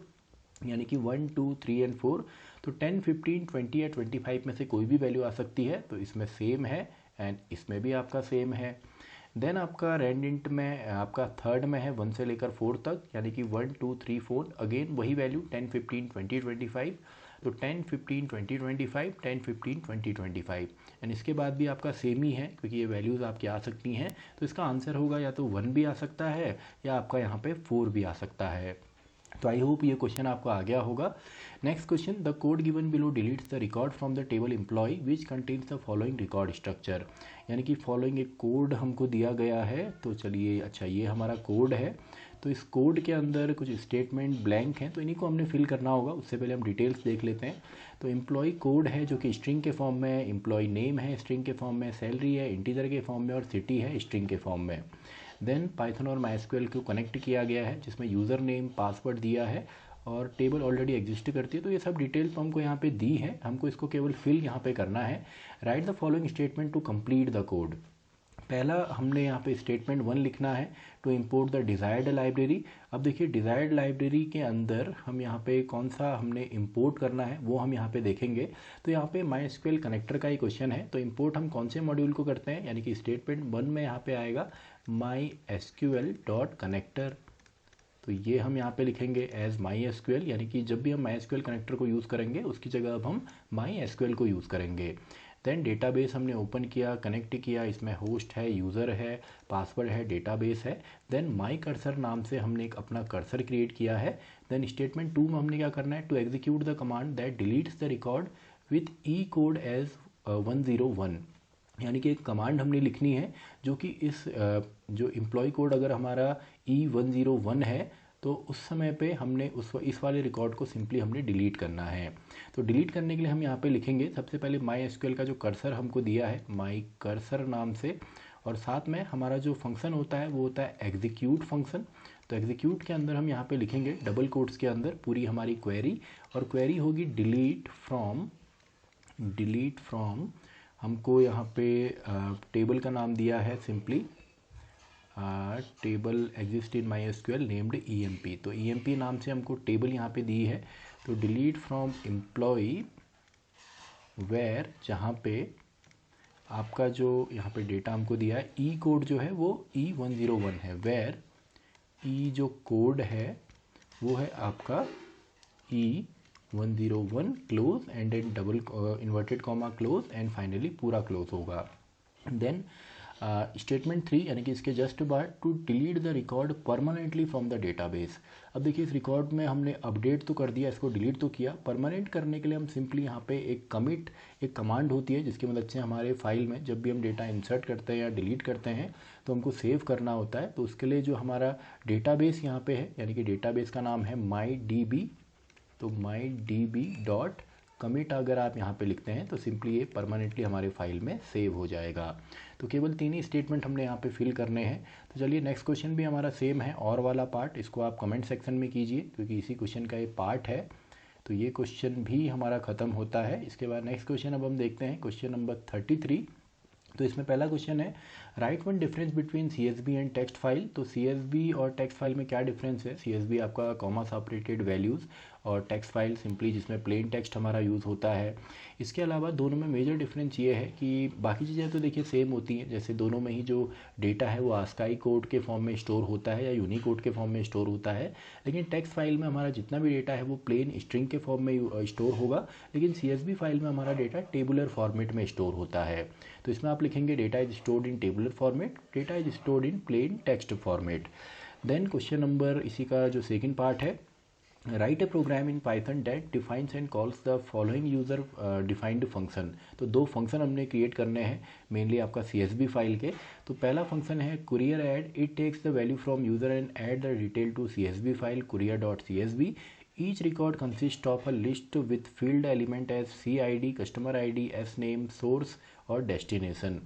यानी कि 1 2 3 एंड 4, तो 10 15 20 या 25 में से कोई भी वैल्यू आ सकती है, तो इसमें सेम है एंड इसमें भी आपका सेम है। देन आपका रैंड में आपका थर्ड में है 1 से लेकर 4 तक, यानी कि 1 2 3 4, अगेन वही वैल्यू 10 15 20 25, तो 10 15 20 25, 10 15 20 25, एंड इसके बाद भी आपका सेम ही है क्योंकि ये वैल्यूज़ आपकी आ सकती हैं, तो इसका आंसर होगा या तो 1 भी आ सकता है या आपका यहाँ पे 4 भी आ सकता है। तो आई होप ये क्वेश्चन आपको आ गया होगा। Next question, the code given below deletes the record from the table employ which contains the following record structure, यानी कि फॉलोइंग एक कोड हमको दिया गया है, तो चलिए अच्छा ये हमारा कोड है, तो इस कोड के अंदर कुछ स्टेटमेंट ब्लैंक हैं, तो इन्हीं को हमने फिल करना होगा। उससे पहले हम डिटेल्स देख लेते हैं। तो एम्प्लॉय कोड है जो कि स्ट्रिंग के फॉर्म में है, एम्प्लॉय नेम है स्ट्रिंग के फॉर्म में, सैलरी है इंटीजर के फॉर्म में और सिटी है स्ट्रिंग के फॉर्म में। देन पाइथन और माइस्क्यूएल को कनेक्ट किया गया है जिसमें यूज़र नेम पासवर्ड दिया है और टेबल ऑलरेडी एग्जिस्ट करती है, तो ये सब डिटेल्स तो हमको यहाँ पे दी है, हमको इसको केवल फिल यहाँ पे करना है। Write the following statement to complete the code. पहला हमने यहाँ पे स्टेटमेंट 1 लिखना है to import the desired library. अब देखिए डिज़ायर्ड लाइब्रेरी के अंदर हम यहाँ पे कौन सा हमने इंपोर्ट करना है वो हम यहाँ पे देखेंगे। तो यहाँ पे माई कनेक्टर का ही क्वेश्चन है, तो इंपोर्ट हम कौन से मॉड्यूल को करते हैं, यानी कि स्टेटमेंट 1 में यहाँ पे आएगा MySQL.connector, तो ये हम यहाँ पे लिखेंगे एज MySQL, यानी कि जब भी हम MySQL कनेक्टर को यूज़ करेंगे उसकी जगह अब हम MySQL को यूज़ करेंगे। देन डेटाबेस हमने ओपन किया, कनेक्ट किया, इसमें होस्ट है, यूज़र है, पासवर्ड है, डेटाबेस है। देन माई कर्सर नाम से हमने एक अपना कर्सर क्रिएट किया है। देन स्टेटमेंट 2 में हमने क्या करना है, to execute the command that deletes the record with E code as 101, यानी कि एक कमांड हमने लिखनी है जो कि इस जो एम्प्लॉय कोड अगर हमारा E101 है तो उस समय पे हमने इस वाले रिकॉर्ड को सिंपली हमने डिलीट करना है। तो डिलीट करने के लिए हम यहाँ पे लिखेंगे सबसे पहले MySQL का जो कर्सर हमको दिया है माई कर्सर नाम से, और साथ में हमारा जो फंक्शन होता है वो होता है एग्जीक्यूट फंक्शन। तो एग्जीक्यूट के अंदर हम यहाँ पे लिखेंगे डबल कोट्स के अंदर पूरी हमारी क्वेरी, और क्वेरी होगी डिलीट फ्रॉम हमको यहाँ पे टेबल का नाम दिया है simply table exist in MySQL named EMP, तो EMP नाम से हमको टेबल यहाँ पे दी है। तो डिलीट फ्रॉम एम्प्लॉय वेयर, जहाँ पे आपका जो यहाँ पे डेटा हमको दिया है ई कोड जो है वो E101 है, वेयर ई जो कोड है वो है आपका E101 close and then double inverted comma close and finally पूरा क्लोज होगा। देन स्टेटमेंट 3 यानी कि इसके जस्ट बाद to delete the record permanently from the database. अब देखिए इस रिकॉर्ड में हमने अपडेट तो कर दिया, इसको डिलीट तो किया, परमानेंट करने के लिए हम सिंपली यहाँ पे एक कमिट एक कमांड होती है जिसकी मदद से हमारे फाइल में जब भी हम डेटा इंसर्ट करते हैं या डिलीट करते हैं तो हमको सेव करना होता है। तो उसके लिए जो हमारा डेटाबेस यहाँ पे है, यानी कि डेटाबेस का नाम है MyDB, तो MyDB डॉट कमिट अगर आप यहाँ पे लिखते हैं तो सिंपली ये परमानेंटली हमारे फाइल में सेव हो जाएगा। तो केवल 3 ही स्टेटमेंट हमने यहाँ पे फिल करने हैं। तो चलिए नेक्स्ट क्वेश्चन भी हमारा सेम है, और वाला पार्ट इसको आप कमेंट सेक्शन में कीजिए क्योंकि इसी क्वेश्चन का ये पार्ट है। तो ये क्वेश्चन भी हमारा ख़त्म होता है। इसके बाद नेक्स्ट क्वेश्चन अब हम देखते हैं क्वेश्चन नंबर 33। तो इसमें पहला क्वेश्चन है right one difference between CSV and text file. तो CSV और टेक्स्ट फाइल में क्या डिफरेंस है, CSV आपका कॉमा सेपरेटेड वैल्यूज़ और टेक्स्ट फाइल सिंपली जिसमें प्लेन टेक्स्ट हमारा यूज़ होता है। इसके अलावा दोनों में मेजर डिफरेंस ये है कि बाकी चीज़ें तो देखिए सेम होती हैं, जैसे दोनों में ही जो डेटा है वो ASCII कोड के फॉर्म में स्टोर होता है या यूनिकोड के फॉर्म में स्टोर होता है, लेकिन टेक्स्ट फाइल में हमारा जितना भी डेटा है वो प्लेन स्ट्रिंग के फॉर्म में स्टोर होगा, लेकिन CSV फाइल में हमारा डेटा टेबुलर फॉर्मेट में स्टोर होता है। तो इसमें आप लिखेंगे data is stored in tabular format, data is stored in plain text format. Then question number इसी का जो सेकंड पार्ट है, write a program in Python that defines and calls the following user defined function. तो 2 function हमने create करने हैं mainly आपका CSV file के। तो पहला फंक्शन है courier add, it takes the value from user and add the detail to CSV file courier.csv। Each record consists of a list with field element as CID, customer ID, S name, source और destination।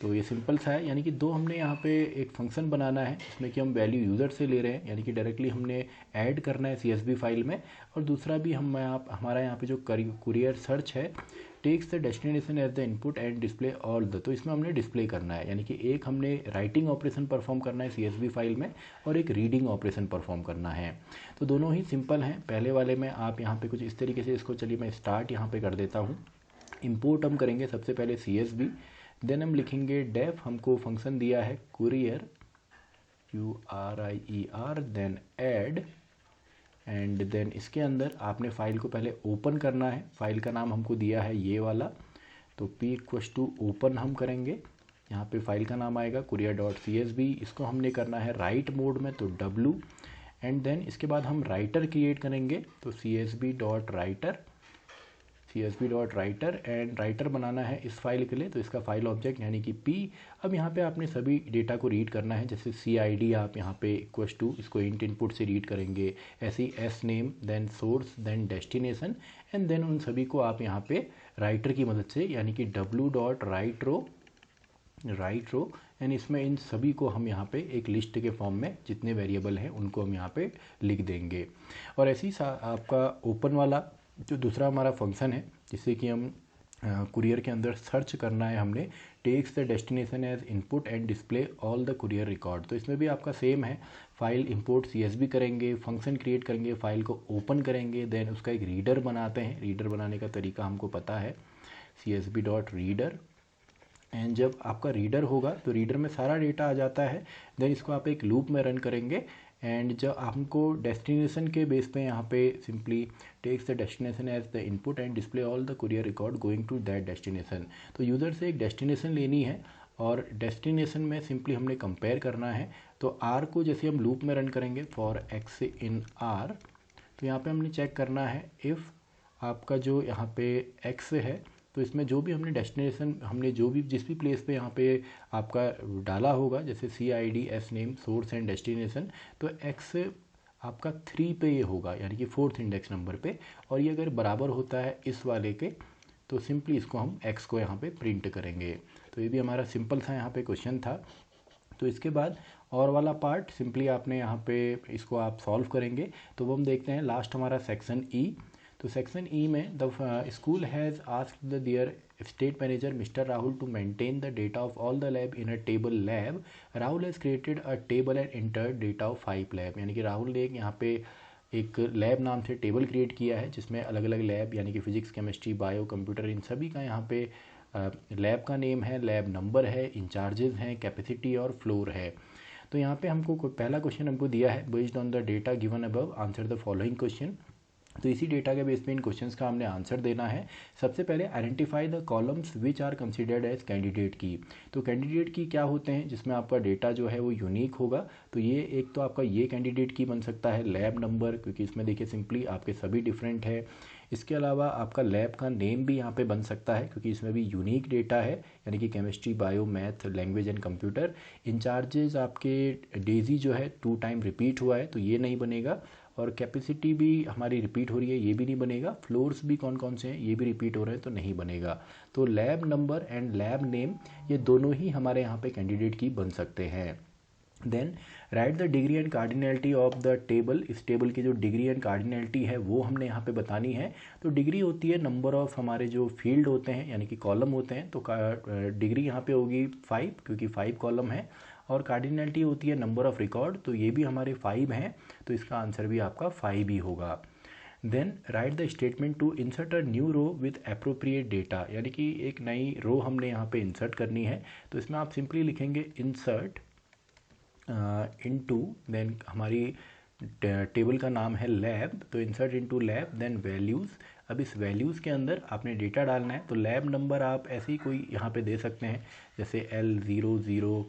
तो ये simple सा है, यानी कि दो हमने यहाँ पे एक फंक्शन बनाना है जिसमें कि हम वैल्यू यूज़र से ले रहे हैं, यानी कि डायरेक्टली हमने ऐड करना है CSV फाइल में। और दूसरा भी हमारा यहाँ पे जो कुरियर सर्च है takes the destination as the input and display all the, तो इसमें हमने डिस्प्ले करना है, यानी कि एक हमने राइटिंग ऑपरेशन परफॉर्म करना है CSV फाइल में और एक रीडिंग ऑपरेशन परफॉर्म करना है। तो दोनों ही सिंपल हैं। पहले वाले में आप यहाँ पे कुछ इस तरीके से इसको, चलिए मैं स्टार्ट यहाँ पे कर देता हूँ। इंपोर्ट हम करेंगे सबसे पहले CSV, देन हम लिखेंगे डेफ, हमको फंक्शन दिया है courier QRIER, then add, and then इसके अंदर आपने फ़ाइल को पहले ओपन करना है। फ़ाइल का नाम हमको दिया है ये वाला, तो P = ओपन हम करेंगे। यहाँ पे फाइल का नाम आएगा courier.csv, इसको हमने करना है राइट मोड में, तो W, एंड देन इसके बाद हम राइटर क्रिएट करेंगे, तो CSV.writer एंड राइटर बनाना है इस फाइल के लिए, तो इसका फाइल ऑब्जेक्ट यानी कि P। अब यहाँ पे आपने सभी डेटा को रीड करना है, जैसे CID आप यहाँ पे =, इसको इंट इनपुट से रीड करेंगे, ऐसे ही S name, then source, then destination, and then उन सभी को आप यहाँ पे राइटर की मदद से, यानी कि W.write_row, एंड इसमें इन सभी को हम यहाँ पे एक लिस्ट के फॉर्म में जितने वेरिएबल हैं उनको हम यहाँ पे लिख देंगे। और ऐसे ही आपका ओपन वाला जो दूसरा हमारा फंक्शन है, जिससे कि हम कुरियर के अंदर सर्च करना है, हमने takes the destination as input and display all the courier record. तो इसमें भी आपका सेम है, फाइल इंपोर्ट CSV करेंगे, फंक्शन क्रिएट करेंगे, फाइल को ओपन करेंगे, देन उसका एक रीडर बनाते हैं। रीडर बनाने का तरीका हमको पता है, CSV.reader, एंड जब आपका रीडर होगा तो रीडर में सारा डेटा आ जाता है। देन इसको आप एक लूप में रन करेंगे, एंड जब हमको डेस्टिनेशन के बेस पे यहाँ पे simply takes the destination as the input and display all the courier record going to that destination. तो यूज़र से एक डेस्टिनेशन लेनी है और डेस्टिनेशन में सिंपली हमने कंपेयर करना है। तो R को जैसे हम लूप में रन करेंगे फॉर x इन R, तो यहाँ पे हमने चेक करना है इफ़ आपका जो यहाँ पे x है, तो इसमें जो भी हमने डेस्टिनेशन, हमने जो भी जिस भी प्लेस पे यहाँ पे आपका डाला होगा, जैसे CID, S name, source and destination, तो x आपका 3 पे ये होगा, यानी कि 4th इंडेक्स नंबर पे। और ये अगर बराबर होता है इस वाले के, तो सिंपली इसको हम x को यहाँ पे प्रिंट करेंगे। तो ये भी हमारा सिंपल सा यहाँ पे क्वेश्चन था। तो इसके बाद और वाला पार्ट सिंपली आपने यहाँ पे इसको आप सॉल्व करेंगे। तो वो हम देखते हैं लास्ट हमारा सेक्शन E। तो सेक्शन E में the school has asked the their estate manager mister Rahul to maintain the data of all the lab in a table lab. Rahul has created a table and entered data of 5 lab, यानी कि राहुल ने यहाँ पे एक lab नाम से table create किया है जिसमें अलग अलग लैब, यानी कि फिजिक्स, केमिस्ट्री, बायो, कंप्यूटर, इन सभी का यहाँ पे लैब का नेम है, लैब नंबर है, इंचार्जेस हैं, कैपेसिटी और फ्लोर है। तो यहाँ पे हमको पहला क्वेश्चन हमको दिया है, based on the data given above answer the following question. तो इसी डेटा के बेस पे इन क्वेश्चंस का हमने आंसर देना है। सबसे पहले identify the columns which are considered as candidate key. तो कैंडिडेट की क्या होते हैं, जिसमें आपका डेटा जो है वो यूनिक होगा। तो ये एक तो आपका ये कैंडिडेट की बन सकता है, लैब नंबर, क्योंकि इसमें देखिए सिंपली आपके सभी डिफरेंट है। इसके अलावा आपका लैब का नेम भी यहाँ पे बन सकता है, क्योंकि इसमें भी यूनिक डेटा है, यानी कि chemistry, bio, math, language and computer. Incharges आपके डेजी जो है 2 टाइम रिपीट हुआ है, तो ये नहीं बनेगा। और कैपेसिटी भी हमारी रिपीट हो रही है, ये भी नहीं बनेगा। फ्लोर्स भी कौन कौन से हैं, ये भी रिपीट हो रहे हैं, तो नहीं बनेगा। तो lab number and lab name, ये दोनों ही हमारे यहाँ पे कैंडिडेट की बन सकते हैं। Then write the degree and cardinality of the table. इस टेबल की जो डिग्री एंड कार्डिनलिटी है वो हमने यहाँ पे बतानी है। तो डिग्री होती है नंबर ऑफ हमारे जो फील्ड होते हैं, यानी कि कॉलम होते हैं। तो डिग्री यहाँ पे होगी 5, क्योंकि 5 कॉलम है। और कार्डिनलिटी होती है नंबर ऑफ रिकॉर्ड, तो ये भी हमारे 5 हैं, तो इसका आंसर भी आपका 5 ही होगा। Then write the statement to insert a new row with appropriate data, यानी कि एक नई रो हमने यहाँ पे इंसर्ट करनी है। तो इसमें आप सिंपली लिखेंगे इंसर्ट इनटू, देन हमारी टेबल का नाम है लैब, तो insert into lab, then values. अब इस वैल्यूज़ के अंदर आपने डेटा डालना है। तो लैब नंबर आप ऐसे ही कोई यहाँ पे दे सकते हैं, जैसे L00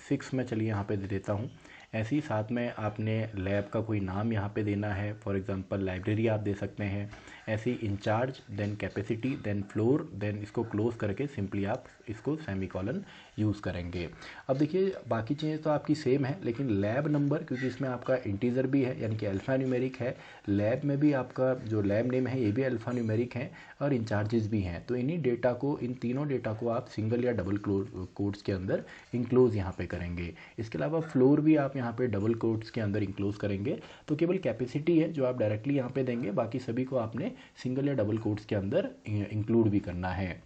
6 में चलिए यहाँ पे दे देता हूँ। ऐसे ही साथ में आपने लैब का कोई नाम यहाँ पे देना है, फॉर एग्जांपल लाइब्रेरी आप दे सकते हैं। ऐसे ही incharge, then capacity, then floor, then इसको क्लोज करके सिंपली आप इसको सेमीकोलन यूज़ करेंगे। अब देखिए बाकी चीज़ें तो आपकी सेम है, लेकिन लैब नंबर, क्योंकि इसमें आपका इंटीजर भी है यानी कि अल्फ़ा न्यूमेरिक है, लैब में भी आपका जो लैब नेम है ये भी अल्फ़ा न्यूमेरिक है और इंचार्जेस भी हैं। तो इन्हीं डेटा को, इन तीनों डेटा को आप सिंगल या डबल कोट्स के अंदर इंक्लोज यहाँ पे करेंगे। इसके अलावा फ्लोर भी आप यहाँ पे डबल कोट्स के अंदर इंक्लोज करेंगे। तो केवल कैपेसिटी है जो आप डायरेक्टली यहाँ पे देंगे, बाकी सभी को आपने सिंगल या डबल कोट्स के अंदर इंक्लूड भी करना है।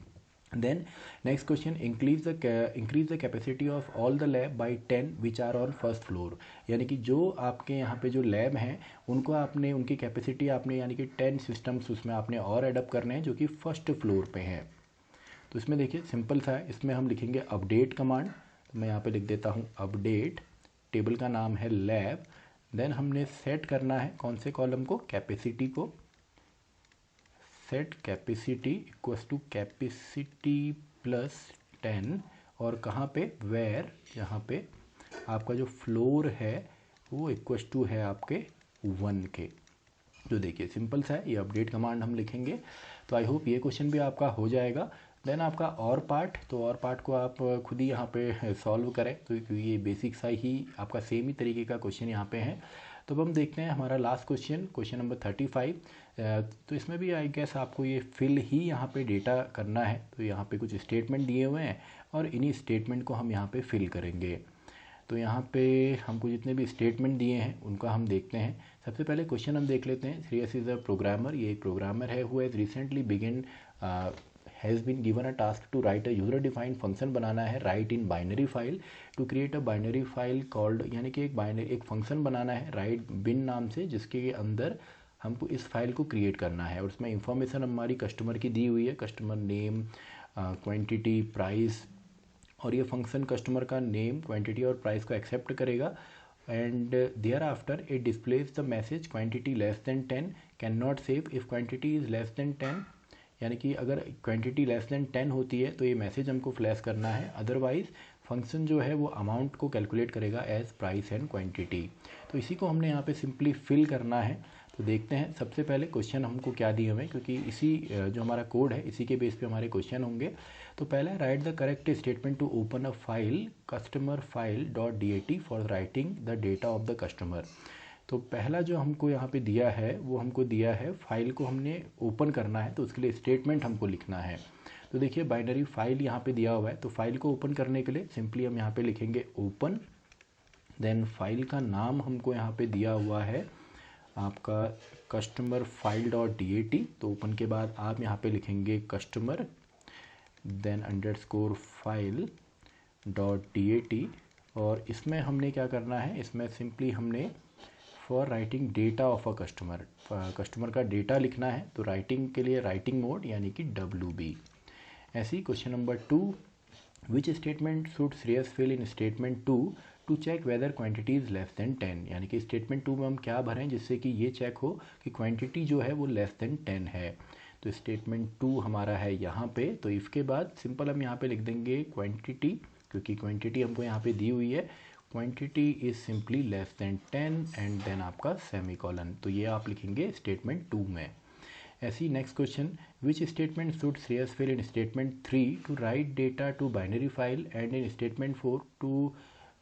Then next question, increase the capacity of all the lab by 10 which are on first floor। यानी कि जो आपके यहाँ पे जो लैब हैं उनको आपने, उनकी कैपेसिटी आपने यानी कि 10 सिस्टम्स उसमें आपने और एडअप करने हैं जो कि फर्स्ट फ्लोर पे हैं। तो इसमें देखिए सिंपल सा है, इसमें हम लिखेंगे अपडेट कमांड। तो मैं यहाँ पे लिख देता हूँ अपडेट, टेबल का नाम है लैब, देन हमने सेट करना है कौन से कॉलम को, कैपेसिटी को। Set capacity equals to capacity plus 10 और कहाँ पे, वेयर, यहाँ पे आपका जो फ्लोर है वो इक्वल्स टू है आपके 1 के। तो देखिए सिंपल सा है, ये अपडेट कमांड हम लिखेंगे। तो आई होप ये क्वेश्चन भी आपका हो जाएगा। देन आपका और पार्ट, तो और पार्ट को आप खुद ही यहाँ पे सॉल्व करें, तो ये बेसिक सा ही आपका सेम ही तरीके का क्वेश्चन यहाँ पे है। तो अब हम देखते हैं हमारा लास्ट क्वेश्चन, क्वेश्चन नंबर 35। तो इसमें भी आई गेस आपको ये फिल ही यहाँ पे डेटा करना है। तो यहाँ पे कुछ स्टेटमेंट दिए हुए हैं और इन्हीं स्टेटमेंट को हम यहाँ पे फिल करेंगे। तो यहाँ पे हमको जितने भी स्टेटमेंट दिए हैं उनका हम देखते हैं। सबसे पहले क्वेश्चन हम देख लेते हैं। श्रेयस इज़ अ प्रोग्रामर, ये एक प्रोग्रामर है who has recently begin has been given a task to write a user defined function बनाना है, write in binary file to create a binary file called, यानी कि एक फंक्शन बनाना है राइट बिन नाम से, जिसके अंदर हमको इस फाइल को क्रिएट करना है। और उसमें इंफॉर्मेशन हमारी कस्टमर की दी हुई है, कस्टमर नेम, क्वांटिटी, प्राइस, और ये फंक्शन कस्टमर का नेम, क्वांटिटी और प्राइस को एक्सेप्ट करेगा। And thereafter it displays the message quantity less than 10 can not save if quantity is less than 10। यानी कि अगर क्वांटिटी लेस देन 10 होती है तो ये मैसेज हमको फ्लैश करना है, अदरवाइज फंक्शन जो है वो अमाउंट को कैलकुलेट करेगा एज प्राइस एंड क्वांटिटी। तो इसी को हमने यहाँ पे सिंपली फिल करना है। तो देखते हैं सबसे पहले क्वेश्चन हमको क्या दिए हुए हैं, क्योंकि इसी जो हमारा कोड है इसी के बेस पे हमारे क्वेश्चन होंगे। तो पहला, write the correct statement to open a file customer file dot DAT for writing the data of the customer. तो पहला जो हमको यहाँ पे दिया है वो हमको दिया है फाइल को हमने ओपन करना है, तो उसके लिए स्टेटमेंट हमको लिखना है। तो देखिए बाइनरी फाइल यहाँ पे दिया हुआ है, तो फाइल को ओपन करने के लिए सिंपली हम यहाँ पे लिखेंगे ओपन। देन फाइल का नाम हमको यहाँ पे दिया हुआ है आपका कस्टमर फाइल डॉट DAT। तो ओपन के बाद आप यहाँ पे लिखेंगे customer, then underscore file dot DAT। और इसमें हमने क्या करना है, इसमें सिंपली हमने for writing data of a customer, customer का डेटा लिखना है। तो राइटिंग के लिए राइटिंग मोड यानी कि WB। ऐसे ही question number 2, which statement should Shreyas fill in statement 2 to check whether quantity is less than 10। यानी कि स्टेटमेंट 2 में हम क्या भरें जिससे कि ये चेक हो कि क्वांटिटी जो है वो लेस देन 10 है। तो स्टेटमेंट 2 हमारा है यहाँ पे। तो इफ के बाद सिंपल हम यहाँ पे लिख देंगे क्वांटिटी, क्योंकि क्वांटिटी हमको यहाँ पे दी हुई है, quantity is simply less than 10 and then आपका सेमीकोलन। तो ये आप लिखेंगे स्टेटमेंट 2 में। ऐसी next question, which statement should Shreyas fill in statement 3 to write data to binary file and in statement 4 to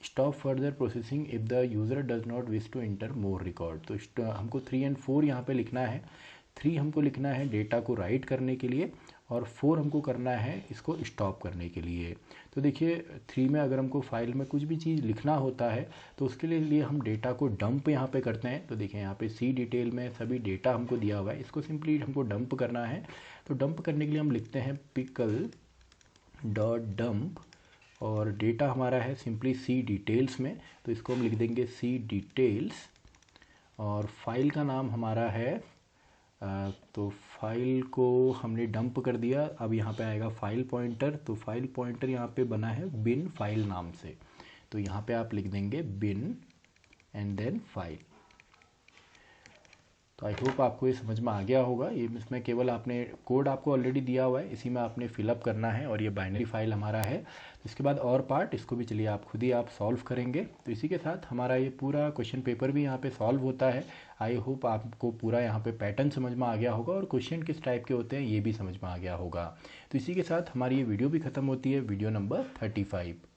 stop further processing if the user does not wish to enter more record. तो हमको 3 और 4 यहाँ पे लिखना है। 3 हमको लिखना है डेटा को राइट करने के लिए और 4 हमको करना है इसको स्टॉप करने के लिए। तो देखिए 3 में अगर हमको फाइल में कुछ भी चीज़ लिखना होता है तो उसके लिए हम डेटा को डंप यहाँ पे करते हैं। तो देखिए यहाँ पे C डिटेल में सभी डेटा हमको दिया हुआ है, इसको सिंपली हमको डंप करना है। तो डंप करने के लिए हम लिखते हैं पिकल डॉट डंप और डेटा हमारा है सिंपली C डिटेल्स में, तो इसको हम लिख देंगे C डिटेल्स और फाइल का नाम हमारा है तो फाइल को हमने डंप कर दिया। अब यहाँ पे आएगा फाइल पॉइंटर, तो फाइल पॉइंटर यहाँ पे बना है बिन फाइल नाम से, तो यहाँ पे आप लिख देंगे बिन एंड देन फाइल। तो आई होप आपको ये समझ में आ गया होगा। ये इसमें केवल आपने कोड आपको ऑलरेडी दिया हुआ है, इसी में आपने फिलअप करना है और ये बाइनरी फाइल हमारा है। इसके बाद और पार्ट, इसको भी चलिए आप खुद ही आप सॉल्व करेंगे। तो इसी के साथ हमारा ये पूरा क्वेश्चन पेपर भी यहाँ पे सॉल्व होता है। आई होप आपको पूरा यहाँ पे पैटर्न समझ में आ गया होगा और क्वेश्चन किस टाइप के होते हैं ये भी समझ में आ गया होगा। तो इसी के साथ हमारी ये वीडियो भी ख़त्म होती है, वीडियो नंबर 35।